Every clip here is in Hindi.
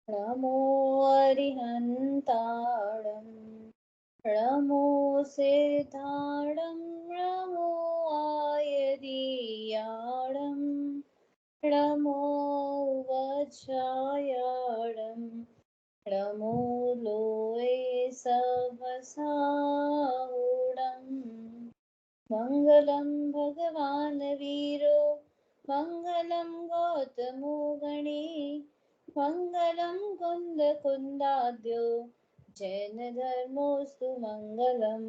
नमो अरिहन्ताणं नमो सिद्धाणं नमो आयर्याणं नमो वज्रायणं नमो लोये सहस्राणं मङ्गलं भगवान् वीरो मङ्गलं गौतमो गणे मङ्गलं कुन्दकुन्दाद्यो जैनधर्मोऽस्तु मङ्गलं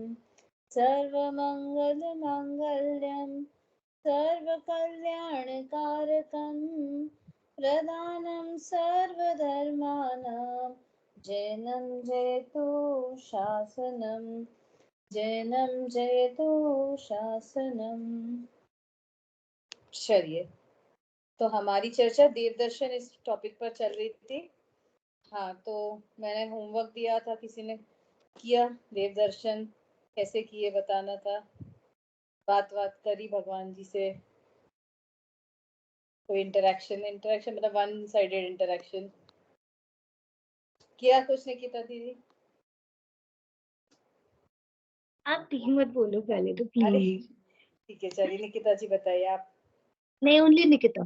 सर्वमङ्गलमाङ्गल्यं सर्वकल्याणकारकं प्रदानं सर्वधर्माणां जैनं जयतु शासनं जैनं जयतु शासनम। चलिए, तो हमारी चर्चा देवदर्शन इस टॉपिक पर चल रही थी। हाँ, तो मैंने होमवर्क दिया था, किसी ने किया? देवदर्शन कैसे किए बताना था, बात करी भगवान जी से, कोई इंटरेक्शन मतलब वन साइडेड इंटरेक्शन किया? कुछ नहीं किया दीदी? आप ठीक मत बोलो पहले तो अरे प्लीज। ठीक है, चलिए निकिता जी बताइए आप। नहीं, ओनली निकिता।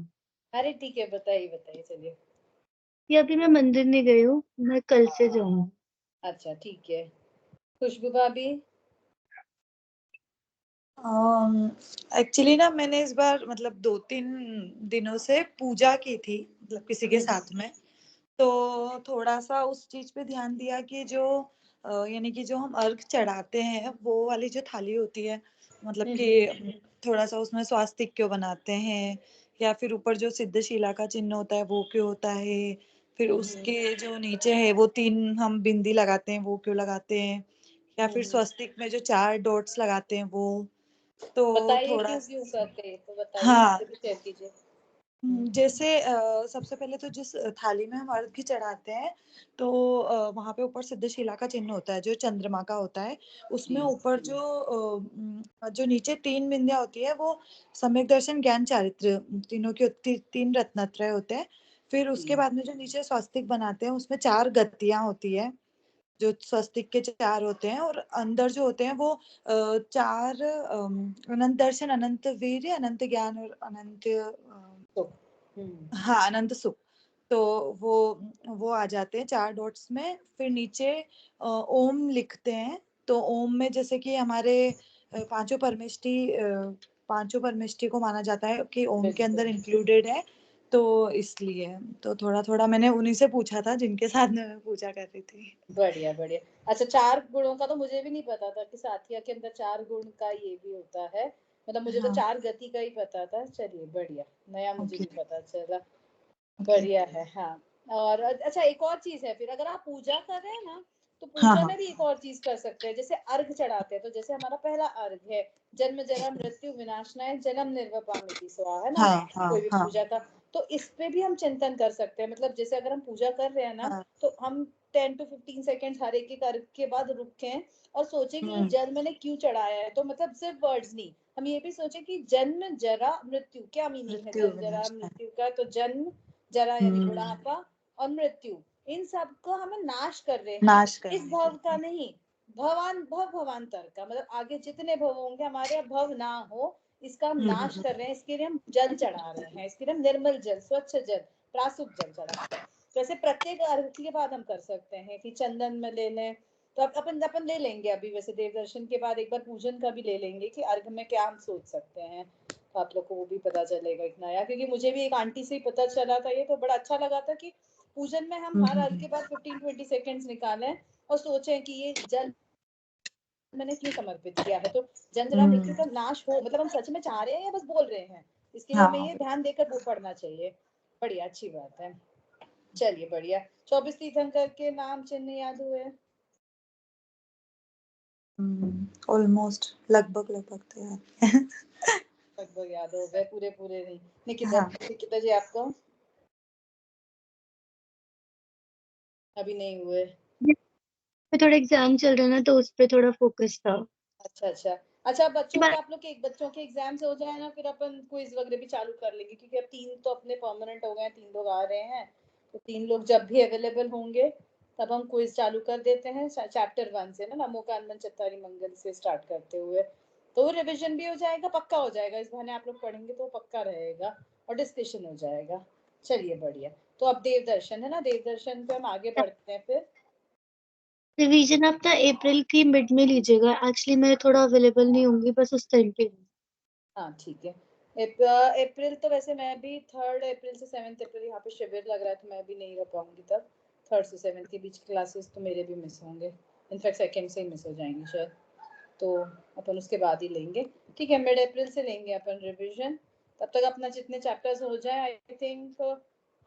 अरे ठीक है, बताइए चलिए। ये अभी मैं मंदिर नहीं गई हूँ, मैं कल से जाऊंगी। अच्छा ठीक है। खुशबू भाभी? एक्चुअली ना मैंने इस बार मतलब 2-3 दिनों से पूजा की थी, मतलब किसी के साथ में, तो थोड़ा सा उस चीज पे ध्यान दिया कि जो यानी कि जो हम अर्घ चढ़ाते हैं वो वाली जो थाली होती है, मतलब कि थोड़ा सा उसमें स्वास्तिक क्यों बनाते हैं, या फिर ऊपर जो सिद्धशिला का चिन्ह होता है वो क्यों होता है, फिर उसके जो नीचे है वो 3 हम बिंदी लगाते हैं वो क्यों लगाते हैं, या फिर स्वस्तिक में जो 4 डॉट्स लगाते हैं वो, तो बताइए थोड़ा क्यों क्यों करते हैं, तो बताइए, हाँ। मुझसे भी शेयर कीजिए। जैसे सबसे पहले तो जिस थाली में हम अर्घ्य चढ़ाते हैं, तो वहां पे ऊपर सिद्धशिला का चिन्ह होता है जो चंद्रमा का होता है, उसमें ऊपर जो नीचे 3 बिंदियां होती है वो सम्यक दर्शन ज्ञान चारित्र तीनों की 3 रत्नत्रय होते हैं। फिर उसके बाद में जो नीचे स्वास्तिक बनाते हैं उसमें 4 गत्तियां होती है, जो स्वस्तिक के 4 होते हैं, और अंदर जो होते हैं वो 4 अनंत दर्शन, अनंत वीर्य, अनंत ज्ञान और अनंत हाँ, अनंत सुख। तो वो आ जाते हैं 4 डॉट्स में। फिर नीचे ओम लिखते हैं, तो ओम में जैसे कि हमारे पांचों परमेष्टि को माना जाता है कि ओम के अंदर इंक्लूडेड है, तो इसलिए तो थोड़ा थोड़ा मैंने उन्हीं से पूछा था जिनके साथ में मैं पूजा कर रही थी। बढ़िया बढ़िया। अच्छा, 4 गुणों का तो मुझे भी नहीं पता था कि साथिया के अंदर 4 गुण का ये भी होता है, मतलब मुझे तो हाँ, 4 गति का ही पता था। चलिए बढ़िया, नया मुझे ओके भी पता चला। ओके। बढ़िया है। हाँ, और अच्छा एक और चीज है, फिर अगर आप पूजा कर रहे हैं ना, तो हाँ पूजा हाँ में भी एक और चीज कर सकते हैं, जैसे अर्घ चढ़ाते हैं, तो जैसे हमारा पहला अर्घ है जन्म जरा मृत्यु विनाशनाय जन्म निर्वपामिति स्वाहा, है ना, हाँ हाँ कोई भी हाँ पूजा का। तो इस पे भी हम चिंतन कर सकते हैं, मतलब जैसे अगर हम पूजा कर रहे हैं ना, हाँ। तो हम 10 to 15 सेकेंड हर एक अर्घ के बाद रुकें और सोचे कि ये जल मैंने क्यों चढ़ाया है। तो मतलब सिर्फ वर्ड्स नहीं, हम ये भी सोचे कि जन्म जरा मृत्यु, क्या मीनिंग है मृत्यु जन्म जरा विनाश। मृत्यु का? तो जन्म जरा यानी बुढ़ापा, और मृत्यु, इन सब को हम नाश कर रहे हैं, नाश इस करने के भव का लिए। नहीं, भवांतर का, मतलब आगे जितने भव होंगे हमारे, अब भव ना हो, इसका हम नाश कर रहे हैं, इसके लिए हम जल चढ़ा रहे हैं, इसके लिए हम निर्मल जल, स्वच्छ जल, प्रासुक जल चढ़ा रहे हैं। तो ऐसे प्रत्येक अर्घ के बाद हम कर सकते हैं कि चंदन में ले लें, तो अपन ले लेंगे अभी, वैसे देवदर्शन के बाद एक बार पूजन का भी ले लेंगे कि अर्घ में क्या हम सोच सकते हैं, तो आप लोग को वो भी पता चलेगा एक नया, क्योंकि मुझे भी एक आंटी से ही पता चला था ये, तो बड़ा अच्छा लगा था कि पूजन में हम हर अर्घ के बाद 15-20 सेकेंड्स निकालें और सोचें कि ये जल मैंने क्यों समर्पित किया है, तो जन जरा मृत्यु का नाश हो, मतलब हम सच में चाह रहे हैं या बस बोल रहे हैं, इसके लिए हमें हाँ ये ध्यान देकर वो पढ़ना चाहिए। बढ़िया, अच्छी बात है। चलिए बढ़िया। 24 तीर्थंकर के नाम चिन्ह याद हुए? ऑलमोस्ट, लगभग लगभग तो यार। लगभग याद हो गए, पूरे पूरे नहीं। निकिता हाँ, निकिता जी आपको? अभी नहीं हुए? थोड़ा एग्जाम चल रहा है ना, तो उस पर थोड़ा फोकस था। अच्छा अच्छा। अच्छा, बच्चों के, आप लोग के बच्चों के एग्जाम्स हो जाए ना, फिर अपन क्विज वगैरह भी चालू कर लेंगे, क्योंकि अब 3 तो अपने परमानेंट हो गए हैं, 3 लोग आ रहे हैं, तो 3 लोग जब भी अवेलेबल होंगे तब हम क्विज चालू कर देते हैं चैप्टर 1 से ना, नमो कानमन चत्तारी मंगल से स्टार्ट करते हुए। तो रिवीजन भी हो जाएगा, पक्का हो जाएगा, इस बहाने आप लोग पढ़ेंगे तो पक्का रहेगा और डिस्कशन हो जाएगा। चलिए बढ़िया। तो अब देव दर्शन है ना, देव दर्शन पे हम आगे बढ़ते हैं फिर। रिवीजन आप ना अप्रैल की मिड में लीजिएगा, एक्चुअली मैं थोड़ा अवेलेबल नहीं होंगी बस उस टाइम पे। हाँ ठीक है। अप्रैल तो वैसे मैं भी 3 अप्रैल से 7 अप्रैल यहाँ पे शिविर लग रहा है, तो मैं भी नहीं रह पाऊंगी तब। 3 से 7 के बीच क्लासेस तो मेरे भी मिस होंगे, इनफैक्ट सेकेंड से ही मिस हो जाएंगे शायद। तो अपन उसके बाद ही लेंगे, ठीक है, मिड अप्रैल से लेंगे अपन रिवीजन। तब तक अपना जितने चैप्टर्स हो जाए, आई थिंक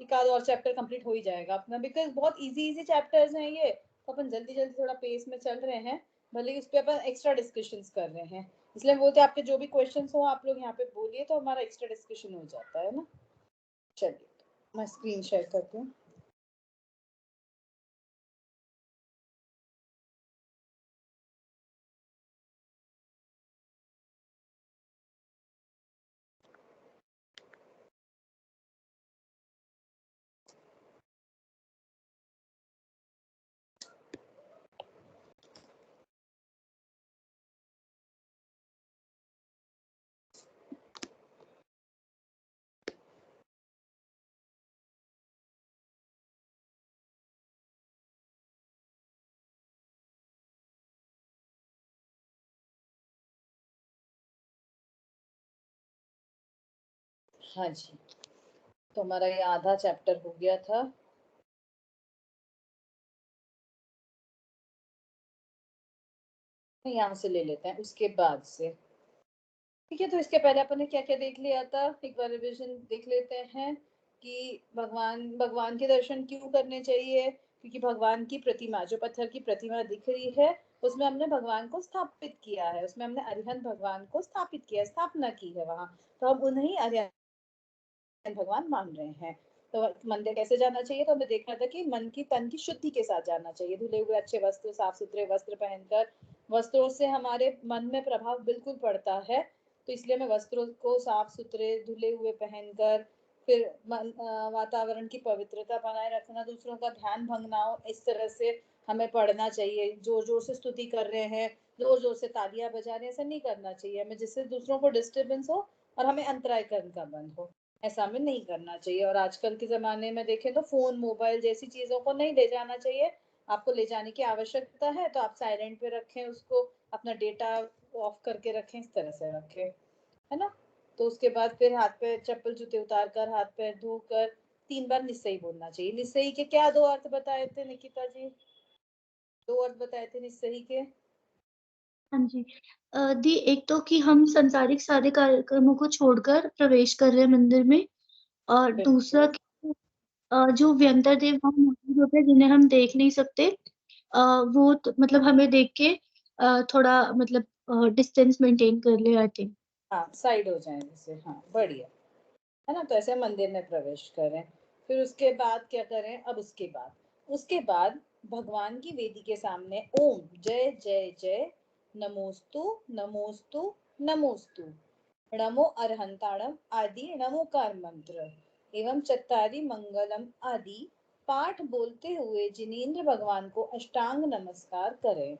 एक आध और चैप्टर कंप्लीट हो ही जाएगा अपना, बिकॉज बहुत इजी चैप्टर्स हैं ये, तो अपन जल्दी जल्दी थोड़ा पेस में चल रहे हैं, भले उस पर अपन एक्स्ट्रा डिस्कशंस कर रहे हैं, इसलिए बोलते हैं आपके जो भी क्वेश्चंस हो आप लोग यहाँ पे बोलिए तो हमारा एक्स्ट्रा डिस्कशन हो जाता है ना। चलिए मैं स्क्रीन शेयर करती हूँ। हाँ जी, तो हमारा ये आधा चैप्टर हो गया था। यहाँ से ले लेते हैं उसके बाद से, ठीक है। तो इसके पहले अपन ने क्या क्या देख लिया था, एक बार रिविजन देख लेते हैं कि भगवान के दर्शन क्यों करने चाहिए, क्योंकि भगवान की प्रतिमा, जो पत्थर की प्रतिमा दिख रही है, उसमें हमने भगवान को स्थापित किया है, उसमें हमने अरिहंत भगवान को स्थापित किया, स्थापना की है वहां, तो हम उन्हें अरिहंत भगवान मान रहे हैं। तो मंदिर कैसे जाना चाहिए, तो हमें देखना था कि मन की तन की शुद्धि के साथ जाना चाहिए, धुले हुए अच्छे वस्त्र, साफ सुथरे वस्त्र पहनकर। वस्त्रों से हमारे मन में प्रभाव बिल्कुल पड़ता है, तो इसलिए हमें वस्त्रों को साफ सुथरे धुले हुए पहनकर, फिर वातावरण की पवित्रता बनाए रखना, दूसरों का ध्यान भंग ना हो, इस तरह से हमें पढ़ना चाहिए। जोर जोर से स्तुति कर रहे हैं, जोर जोर से तालियां बजा रहे हैं, ऐसा नहीं करना चाहिए हमें, जिससे दूसरों को डिस्टर्बेंस हो और हमें अंतराय करने का बंद हो, ऐसा हमें नहीं करना चाहिए। और आजकल के ज़माने में देखें तो फ़ोन, मोबाइल जैसी चीज़ों को नहीं ले जाना चाहिए। आपको ले जाने की आवश्यकता है तो आप साइलेंट पे रखें उसको, अपना डेटा ऑफ करके रखें, इस तरह से रखें, है ना। तो उसके बाद फिर हाथ पैर, चप्पल जूते उतार कर, हाथ पैर धोकर 3 बार निस्सई बोलना चाहिए। निस्सई के क्या 2 अर्थ बताए थे निकिता जी? 2 अर्थ बताए थे निस्सई के। हाँ जी। दी, एक तो कि हम संसारिक सारे कार्यक्रमों को छोड़कर प्रवेश कर रहे हैं मंदिर में, और दूसरा बिल्कुल। कि जो व्यंतर देव वहाँ मौजूद होते हैं जिन्हें हम देख नहीं सकते, वो तो, मतलब हमें देख के थोड़ा मतलब डिस्टेंस मेंटेन कर ले, आई थिंक। हाँ, साइड हो जाए जैसे, हाँ बढ़िया, है ना। तो ऐसे मंदिर में प्रवेश करें। फिर उसके बाद क्या करें, अब उसके बाद भगवान की वेदी के सामने ओम जय जय जय, नमोस्तु नमोस्तु नमोस्तु, नमो अरहंताणम आदि नमोकार मंत्र एवं चत्तारी मंगलम आदि पाठ बोलते हुए जिनेन्द्र भगवान को अष्टांग नमस्कार करें।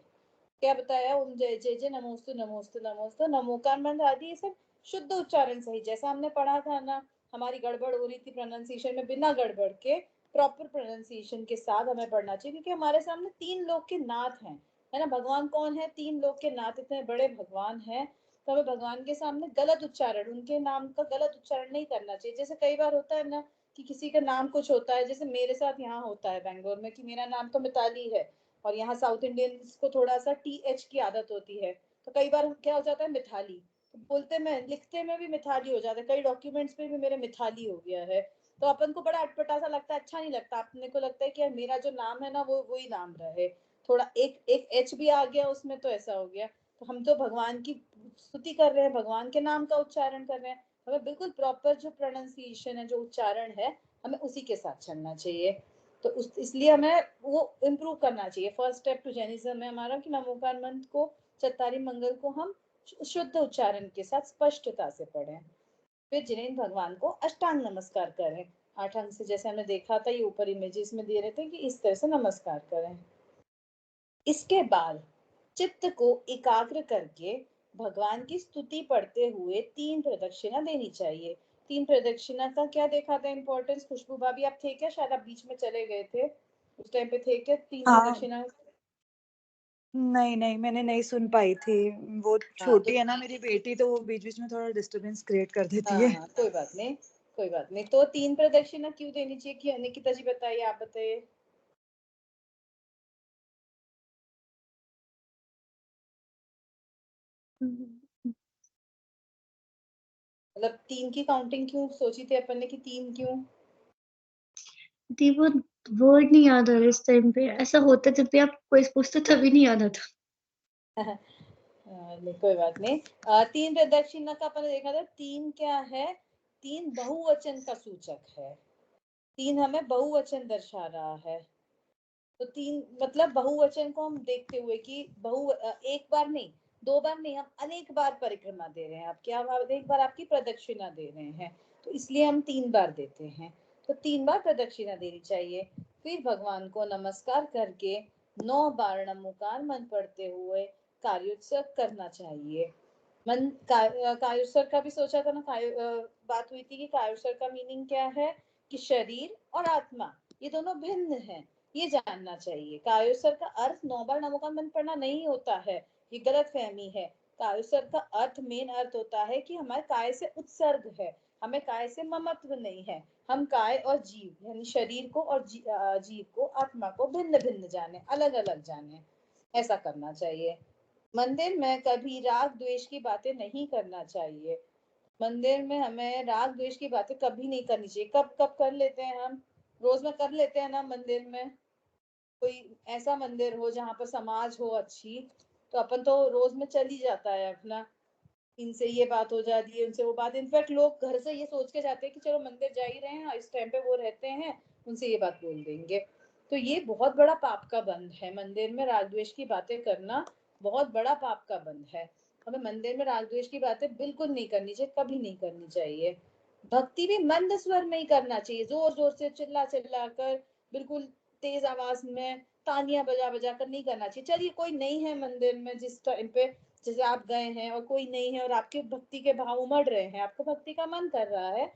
क्या बताया, ओम जय जय जय, नमोस्तु नमोस्तु नमोस्तु, नमोकार मंत्र आदि, ये सब शुद्ध उच्चारण सही, जैसा हमने पढ़ा था ना। हमारी गड़बड़ हो रही थी प्रोनाउंसिएशन में, बिना गड़बड़ के प्रॉपर प्रोनाउंसिएशन के साथ हमें पढ़ना चाहिए, क्योंकि हमारे सामने 3 लोक के नाथ हैं, है ना। भगवान कौन है, 3 लोक के नाथ, इतने बड़े भगवान हैं, तो हमें भगवान के सामने गलत उच्चारण, उनके नाम का गलत उच्चारण नहीं करना चाहिए। जैसे कई बार होता है ना कि किसी का नाम कुछ होता है, जैसे मेरे साथ यहाँ होता है बेंगलोर में कि मेरा नाम तो मिताली है, और यहाँ साउथ इंडियंस को थोड़ा सा TH की आदत होती है, तो कई बार क्या हो जाता है मिथाली, तो बोलते में लिखते में भी मिथाली हो जाता है, कई डॉक्यूमेंट्स पे भी मेरे मिथाली हो गया है। तो अपन को बड़ा अटपटा सा लगता है, अच्छा नहीं लगता, अपने को लगता है कि यार मेरा जो नाम है ना वो वही नाम रहे, थोड़ा एक एक H भी आ गया उसमें तो ऐसा हो गया। तो हम तो भगवान की स्तुति कर रहे हैं, भगवान के नाम का उच्चारण कर रहे हैं, हमें बिल्कुल प्रॉपर जो प्रोनाउंसिएशन है, जो उच्चारण है, हमें उसी के साथ चलना चाहिए। तो उस इसलिए हमें वो इम्प्रूव करना चाहिए। फर्स्ट स्टेप टू जैनिज्म है हमारा कि नमोकार मंत्र को, चत्तारी मंगल को हम शुद्ध उच्चारण के साथ स्पष्टता से पढ़ें। फिर जिनेन्द्र भगवान को अष्टांग नमस्कार करें। 8 अंग से जैसे हमने देखा था, ये ऊपर इमेजेस में दे रहे थे कि इस तरह से नमस्कार करें। इसके बाद चित्त को एकाग्र करके भगवान की स्तुति पढ़ते हुए 3 प्रदक्षिणा देनी चाहिए। 3 प्रदक्षिणा का क्या देखा था इम्पोर्टेंस? खुशबू भाभी आप थे क्या? शायद आप बीच में चले गए थे, उस टाइम पे थे क्या 3 हाँ प्रदक्षिणा? नहीं नहीं, मैंने नहीं सुन पाई थी। वो हाँ तो छोटी है ना मेरी बेटी, तो वो बीच बीच में थोड़ा डिस्टरबेंस क्रिएट कर देती हाँ है। हाँ कोई बात नहीं, कोई बात नहीं। तो 3 प्रदक्षिणा क्यों देनी चाहिए कि निकिता जी बताइए, आप बताइए। मतलब 3 की काउंटिंग क्यों सोची थी अपन ने कि 3 क्यों? दी वो वर्ड नहीं याद आ रहा इस टाइम पे। ऐसा होता जब भी आप कोई पूछते तभी नहीं याद आता। नहीं कोई बात नहीं। 3 प्रदक्षिणा का अपन ने देखा था। 3 क्या है? 3 बहुवचन का सूचक है। 3 हमें बहुवचन दर्शा रहा है। तो 3 मतलब बहुवचन को हम देखते हुए कि एक बार नहीं, 2 बार नहीं, हम अनेक बार परिक्रमा दे रहे हैं। आप क्या अनेक बार आपकी प्रदक्षिणा दे रहे हैं, तो इसलिए हम 3 बार देते हैं। तो 3 बार प्रदक्षिणा देनी चाहिए। फिर भगवान को नमस्कार करके 9 बार नमोकार मन पढ़ते हुए कार्योत्सव करना चाहिए। मन कायोत्सर्ग का भी सोचा था ना। बात हुई थी कि कायोत्सर्ग का मीनिंग क्या है, कि शरीर और आत्मा ये दोनों भिन्न हैं, ये जानना चाहिए। कायोत्सर्ग का अर्थ 9 बार नमो का मन पढ़ना नहीं होता है, ये गलत फहमी है। कायोत्सर्ग का अर्थ, मेन अर्थ होता है कि हमारे काय से उत्सर्ग है, हमें काय से ममत्व नहीं है। हम काय और जीव यानी शरीर को और जीव को, आत्मा को भिन्न भिन्न जाने, अलग अलग जाने, ऐसा करना चाहिए। मंदिर में कभी राग द्वेष की बातें नहीं करना चाहिए। मंदिर में हमें राग द्वेष की बातें कभी नहीं करनी चाहिए। कब कब कर लेते हैं हम? रोज में कर लेते हैं ना मंदिर में। कोई ऐसा मंदिर हो जहाँ पर समाज हो अच्छी, तो अपन तो रोज में चल ही जाता है अपना, इनसे ये बात हो जाती है, उनसे वो बात। इनफैक्ट लोग घर से ये सोच के जाते हैं कि चलो मंदिर जा ही रहे हैं, इस टाइम पे वो रहते हैं, उनसे ये बात बोल देंगे। तो ये बहुत बड़ा पाप का बंध है, मंदिर में राग द्वेष की बातें करना बहुत बड़ा पाप का बंध है। हमें मंदिर में राग द्वेष की बातें बिल्कुल नहीं करनी चाहिए, कभी नहीं करनी चाहिए। भक्ति भी मंद स्वर में ही करना चाहिए, जोर जोर से चिल्ला चिल्ला कर, बिल्कुल तेज आवाज में तालियां बजा बजा कर नहीं करना चाहिए। चलिए कोई नहीं है मंदिर में जिस टाइम पे, जैसे आप गए हैं और कोई नहीं है और आपके भक्ति के भाव उमड़ रहे हैं, आपको भक्ति का मन कर रहा है,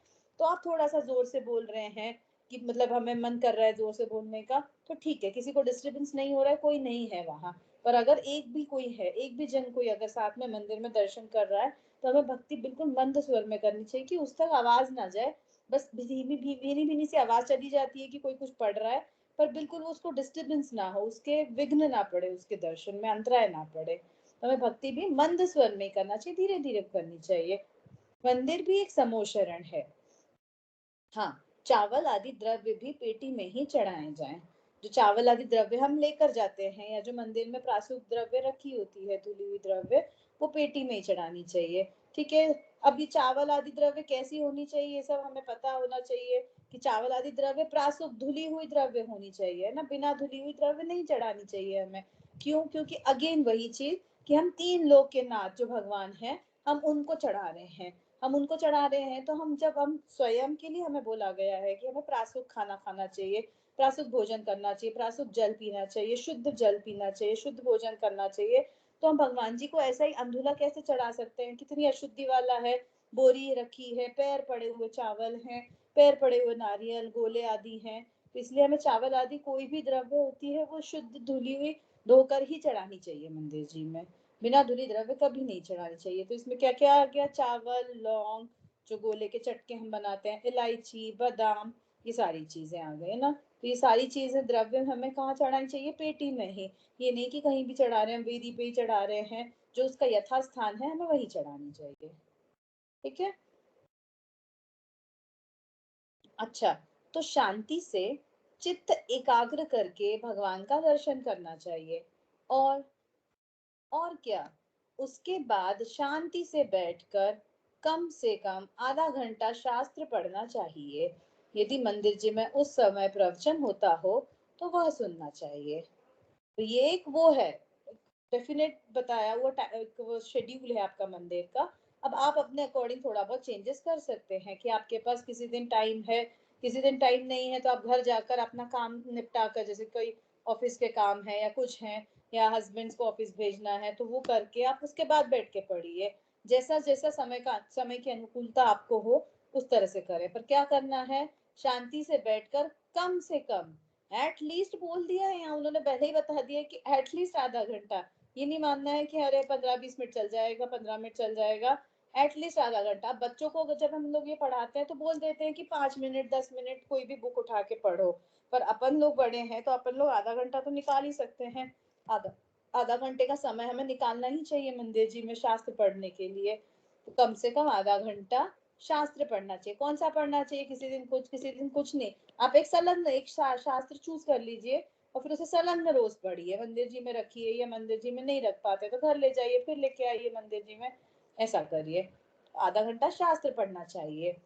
तो आप थोड़ा सा जोर से बोल रहे हैं कि मतलब हमें मन कर रहा है जोर से बोलने का, तो ठीक है, किसी को डिस्टर्बेंस नहीं हो रहा है, कोई नहीं है वहां पर। अगर एक भी कोई है, एक भी जन कोई अगर साथ में मंदिर में दर्शन कर रहा है, तो हमें भक्ति बिल्कुल मंद स्वर में करनी चाहिए कि उस तक आवाज ना जाए। बस धीमी भीनी भीनी सी आवाज चली जाती है कि कोई कुछ पढ़ रहा है, पर बिल्कुल उसको डिस्टर्बेंस ना हो, उसके विघ्न ना पड़े, उसके दर्शन में अंतराय ना पड़े। हमें भक्ति भी मंद स्वर में करना चाहिए, धीरे धीरे करनी चाहिए। मंदिर भी एक समोशरण है। हाँ, चावल आदि द्रव्य भी पेटी में ही चढ़ाए जाएं। जो चावल आदि द्रव्य हम लेकर जाते हैं, या जो मंदिर में प्रासुक द्रव्य रखी होती है, धुली हुई द्रव्य, वो पेटी में ही चढ़ानी चाहिए। ठीक है। अब ये चावल आदि द्रव्य कैसी होनी चाहिए, ये सब हमें पता होना चाहिए कि चावल आदि द्रव्य प्रासुक धुली हुई द्रव्य होनी चाहिए ना, बिना धुली हुई द्रव्य नहीं चढ़ानी चाहिए हमें। क्यों? क्योंकि अगेन वही चीज कि हम 3 लोक के नाथ जो भगवान है, हम उनको चढ़ा रहे हैं। हम उनको चढ़ा रहे हैं, तो हम स्वयं के लिए हमें बोला गया है कि हमें प्रासुक खाना खाना चाहिए, प्रासुक भोजन करना चाहिए, प्रासुक जल पीना चाहिए, शुद्ध जल पीना चाहिए, शुद्ध भोजन करना चाहिए। तो हम भगवान जी को ऐसा ही अंधुला कैसे चढ़ा सकते हैं? कितनी अशुद्धि वाला है। बोरी रखी है, पैर पड़े हुए चावल हैं, पैर पड़े हुए नारियल गोले आदि हैं। तो इसलिए हमें चावल आदि कोई भी द्रव्य होती है वो शुद्ध धुली हुई धोकर ही चढ़ानी चाहिए मंदिर जी में, बिना धुली द्रव्य कभी नहीं चढ़ानी चाहिए। तो इसमें क्या क्या आ गया? चावल, लौंग, जो गोले के चटके हम बनाते हैं, इलायची, बादाम, ये सारी चीजें आ गई ना। तो ये सारी चीजें द्रव्य हमें कहाँ चढ़ानी चाहिए? पेटी में ही। ये नहीं कि कहीं भी चढ़ा रहे हैं, वेदी पे ही चढ़ा रहे हैं, जो उसका यथास्थान है हमें वही चढ़ानी चाहिए। ठीक है। अच्छा, तो शांति से चित्त एकाग्र करके भगवान का दर्शन करना चाहिए। और और क्या, उसके बाद शांति से बैठकर कम से कम आधा घंटा शास्त्र पढ़ना चाहिए। यदि मंदिर जी में उस समय प्रवचन होता हो तो वह सुनना चाहिए। तो ये एक वो है, डेफिनेट बताया वो शेड्यूल है आपका मंदिर का। अब आप अपने अकॉर्डिंग थोड़ा बहुत चेंजेस कर सकते हैं कि आपके पास किसी दिन टाइम है किसी दिन टाइम नहीं है तो आप घर जाकर अपना काम निपटा कर, जैसे कोई ऑफिस के काम है या कुछ है, या हस्बैंड को ऑफिस भेजना है, तो वो करके आप उसके बाद बैठ के पढ़िए। जैसा जैसा समय की अनुकूलता आपको हो उस तरह से करें, पर क्या करना है, शांति से बैठकर कम से कम एटलीस्ट, बोल दिया है यहाँ उन्होंने पहले ही बता दिया कि एटलीस्ट आधा घंटा। ये नहीं मानना है कि अरे 15-20 मिनट चल जाएगा, 15 मिनट चल जाएगा, एटलीस्ट आधा घंटा। बच्चों को जब हम लोग ये पढ़ाते हैं तो बोल देते हैं कि 5 मिनट 10 मिनट कोई भी बुक उठा के पढ़ो, पर अपन लोग बड़े हैं तो अपन लोग आधा घंटा तो निकाल ही सकते हैं। आधा आधा घंटे का समय हमें निकालना ही चाहिए मंदिर जी में शास्त्र पढ़ने के लिए। तो कम से कम आधा घंटा शास्त्र पढ़ना चाहिए। कौन सा पढ़ना चाहिए, किसी दिन कुछ किसी दिन कुछ नहीं, आप एक संलग्न एक शास्त्र चूज कर लीजिए और फिर उसे संलग्न रोज पढ़िए, मंदिर जी में रखिए, या मंदिर जी में नहीं रख पाते तो घर ले जाइए फिर लेके आइए मंदिर जी में, ऐसा करिए। आधा घंटा शास्त्र पढ़ना चाहिए।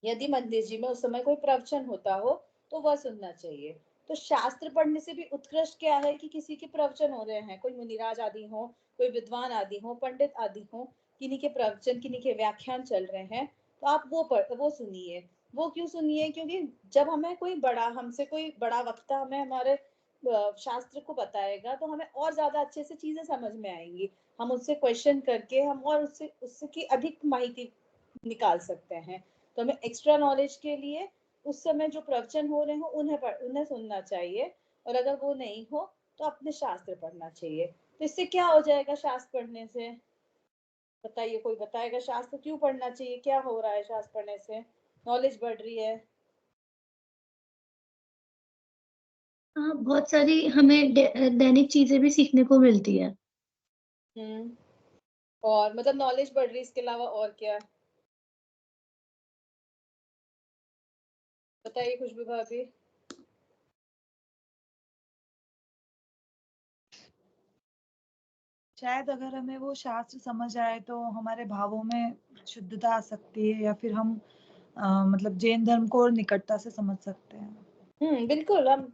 यदि मंदिर जी में उस समय कोई प्रवचन होता हो तो वह सुनना चाहिए। तो शास्त्र पढ़ने से भी उत्कृष्ट क्या है कि किसी के प्रवचन हो रहे हैं, कोई मुनिराज आदि हो, कोई विद्वान आदि हो, पंडित आदि हो, किन्हीं के प्रवचन किन्हीं के व्याख्यान चल रहे हैं, तो आप वो सुनिए। वो क्यों सुनिए, क्योंकि जब हमें कोई बड़ा, हमसे कोई बड़ा वक्ता हमें हमारे शास्त्र को बताएगा तो हमें और ज्यादा अच्छे से चीजें समझ में आएंगी। हम उससे क्वेश्चन करके हम और उससे उससे की अधिक माहिती निकाल सकते हैं। तो हमें एक्स्ट्रा नॉलेज के लिए उस समय जो प्रवचन हो रहे हो उन्हें सुनना चाहिए, और अगर वो नहीं हो तो अपने शास्त्र पढ़ना चाहिए। तो इससे क्या हो जाएगा शास्त्र पढ़ने से, बताइए, कोई बताएगा शास्त्र क्यों पढ़ना चाहिए, क्या हो रहा है शास्त्र पढ़ने से, नॉलेज बढ़ रही है। हाँ, बहुत सारी हमें दैनिक चीजें भी सीखने को मिलती है। और मतलब नॉलेज बढ़ रही है, इसके अलावा और क्या, बताइए खुशबू भाभी। शायद अगर हमें वो शास्त्र समझ आए तो हमारे भावों में शुद्धता आ सकती है, या फिर हम मतलब जैन धर्म को और निकटता से समझ सकते हैं। बिल्कुल। हम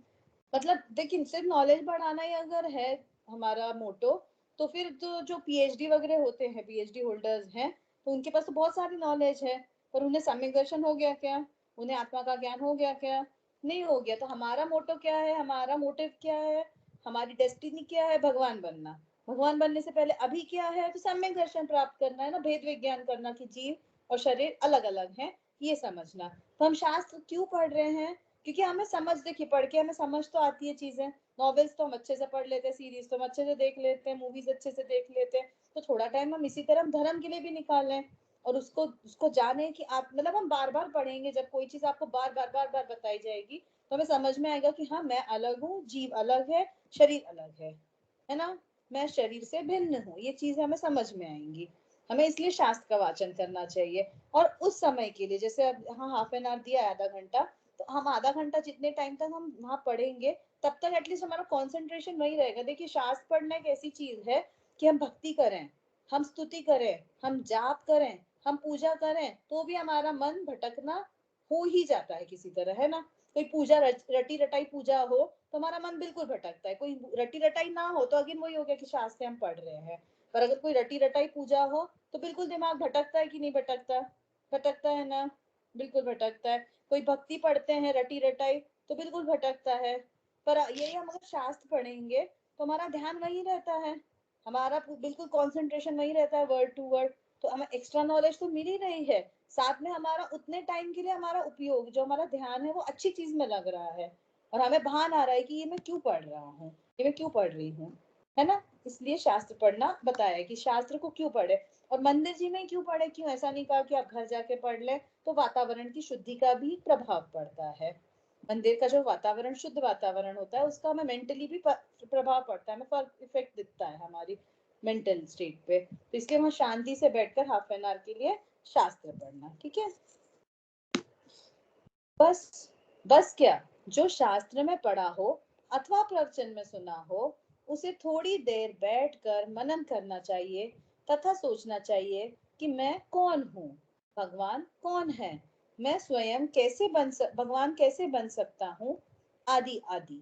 मतलब देखिए, सिर्फ नॉलेज बढ़ाना ही अगर है हमारा मोटो, तो फिर जो पीएचडी वगैरह होते हैं, पीएचडी होल्डर्स हैं, तो उनके पास तो बहुत सारी नॉलेज है, पर उन्हें सम्यक दर्शन हो गया क्या, उन्हें आत्मा का ज्ञान हो गया क्या, नहीं हो गया। तो हमारा मोटो क्या है, हमारा मोटिव क्या है, हमारी डेस्टिनी क्या है, भगवान बनना। भगवान बनने से पहले अभी क्या है, तो सम्यक दर्शन प्राप्त करना है ना, भेद विज्ञान करना कि जीव और शरीर अलग अलग है, ये समझना। तो हम शास्त्र क्यों पढ़ रहे हैं, क्योंकि हमें समझ, देखिए पढ़ के हमें समझ तो आती है चीजें, नॉवेल्स तो हम अच्छे से पढ़ लेते हैं, सीरीज तो हम अच्छे से देख लेते हैं, मूवीज अच्छे से देख लेते हैं, तो थोड़ा टाइम हम इसी तरह धर्म के लिए भी निकालें और उसको उसको जाने कि आप मतलब हम बार बार पढ़ेंगे, जब कोई चीज आपको बार बार बार बार बताई जाएगी तो हमें समझ में आएगा कि हाँ मैं अलग हूँ, जीव अलग है, शरीर अलग है ना, मैं शरीर से भिन्न हूँ, ये चीजें हमें समझ में आएंगी। हमें इसलिए शास्त्र का वाचन करना चाहिए। और उस समय के लिए जैसे अब हाँ हाफ एन आवर दिया है, आधा घंटा, तो हम आधा घंटा जितने टाइम तक हम वहां पढ़ेंगे तब तक एटलीस्ट हमारा कंसंट्रेशन वही रहेगा। देखिए शास्त्र पढ़ना एक ऐसी चीज है कि हम भक्ति करें, हम स्तुति करें, हम जाप करें, हम पूजा करें, तो भी हमारा मन भटकना हो ही जाता है किसी तरह, है ना। कोई पूजा रटी रटाई पूजा हो तो हमारा मन बिल्कुल भटकता है, कोई रटी रटाई ना हो तो अगेन वही हो गया कि शास्त्र हम पढ़ रहे हैं। पर अगर कोई रटी रटाई पूजा हो तो बिल्कुल दिमाग भटकता है कि नहीं भटकता, भटकता है ना, बिल्कुल भटकता है। कोई भक्ति पढ़ते हैं रटी रटाई तो बिल्कुल भटकता है। पर यही हम अगर शास्त्र पढ़ेंगे तो हमारा ध्यान वही रहता है, हमारा बिल्कुल कंसंट्रेशन वही रहता है, वर्ड टू वर्ड। तो हमें एक्स्ट्रा नॉलेज तो मिल ही रही है, साथ में हमारा उतने टाइम के लिए हमारा उपयोग, जो हमारा ध्यान है वो अच्छी चीज में लग रहा है, और हमें भान आ रहा है कि ये मैं क्यों पढ़ रहा हूँ, ये मैं क्यों पढ़ रही हूँ, है ना। इसलिए शास्त्र पढ़ना बताया कि शास्त्र को क्यों पढ़े, और मंदिर जी में क्यों पढ़े, क्यों ऐसा नहीं कहा कि आप घर जाके पढ़ ले, तो वातावरण की शुद्धि का भी प्रभाव पड़ता है। मंदिर का जो वातावरण, शुद्ध वातावरण होता है, उसका हमें मेंटली भी प्रभाव पड़ता है, हमें इफेक्ट दिखता है हमारी मेंटल स्टेट पे। तो इसलिए वहां शांति से बैठकर हाफ एन आवर के लिए शास्त्र पढ़ना, ठीक है। बस बस क्या, जो शास्त्र में पढ़ा हो अथवा प्रवचन में सुना हो, उसे थोड़ी देर बैठकर मनन करना चाहिए तथा सोचना चाहिए कि मैं कौन हूँ, भगवान कौन है, मैं स्वयं भगवान कैसे बन सकता हूँ, आदि आदि।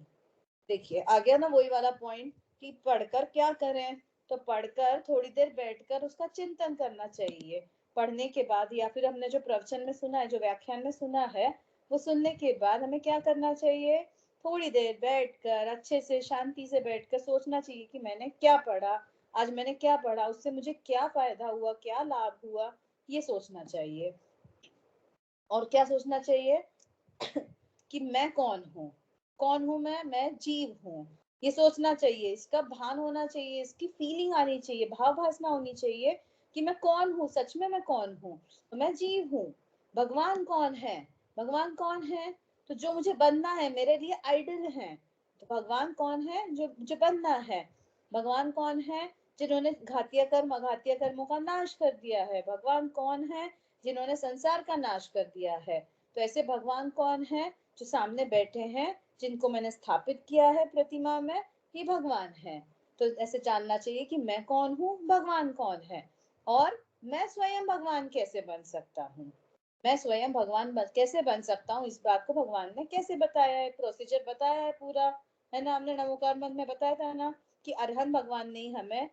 देखिए आ गया ना वही वाला पॉइंट कि पढ़कर क्या करें। तो पढ़कर थोड़ी देर बैठकर उसका चिंतन करना चाहिए। पढ़ने के बाद या फिर हमने जो प्रवचन में सुना है, जो व्याख्यान में सुना है, वो सुनने के बाद हमें क्या करना चाहिए, थोड़ी देर बैठकर अच्छे से शांति से बैठकर सोचना चाहिए कि मैंने क्या पढ़ा, आज मैंने क्या पढ़ा, उससे मुझे क्या फायदा हुआ, क्या लाभ हुआ, ये सोचना चाहिए। और क्या सोचना चाहिए कि मैं कौन हूँ मैं जीव हूँ, ये सोचना चाहिए, इसका भान होना चाहिए, इसकी फीलिंग आनी चाहिए, भाव भासना होनी चाहिए कि मैं कौन हूँ, सच में मैं कौन हूँ, तो मैं जीव हूँ। भगवान कौन है, भगवान कौन है, तो जो मुझे बनना है, मेरे लिए आइडल है, तो भगवान कौन है, जो मुझे बनना है। भगवान कौन है, जिन्होंने घातीय कर्मों का नाश कर दिया है। भगवान कौन है, जिन्होंने संसार का नाश कर दिया है। तो ऐसे भगवान कौन है, जो सामने बैठे हैं, जिनको मैंने स्थापित किया है प्रतिमा में, ये भगवान है। तो ऐसे जानना चाहिए कि मैं कौन हूँ, भगवान कौन है, और मैं स्वयं भगवान कैसे बन सकता हूँ। मैं स्वयं भगवान कैसे बन सकता हूँ, इस बात को भगवान ने कैसे बताया है, प्रोसीजर बताया है पूरा, है ना। हमने नमोकार मंत्र में बताया था ना कि अरहंत भगवान ने हमें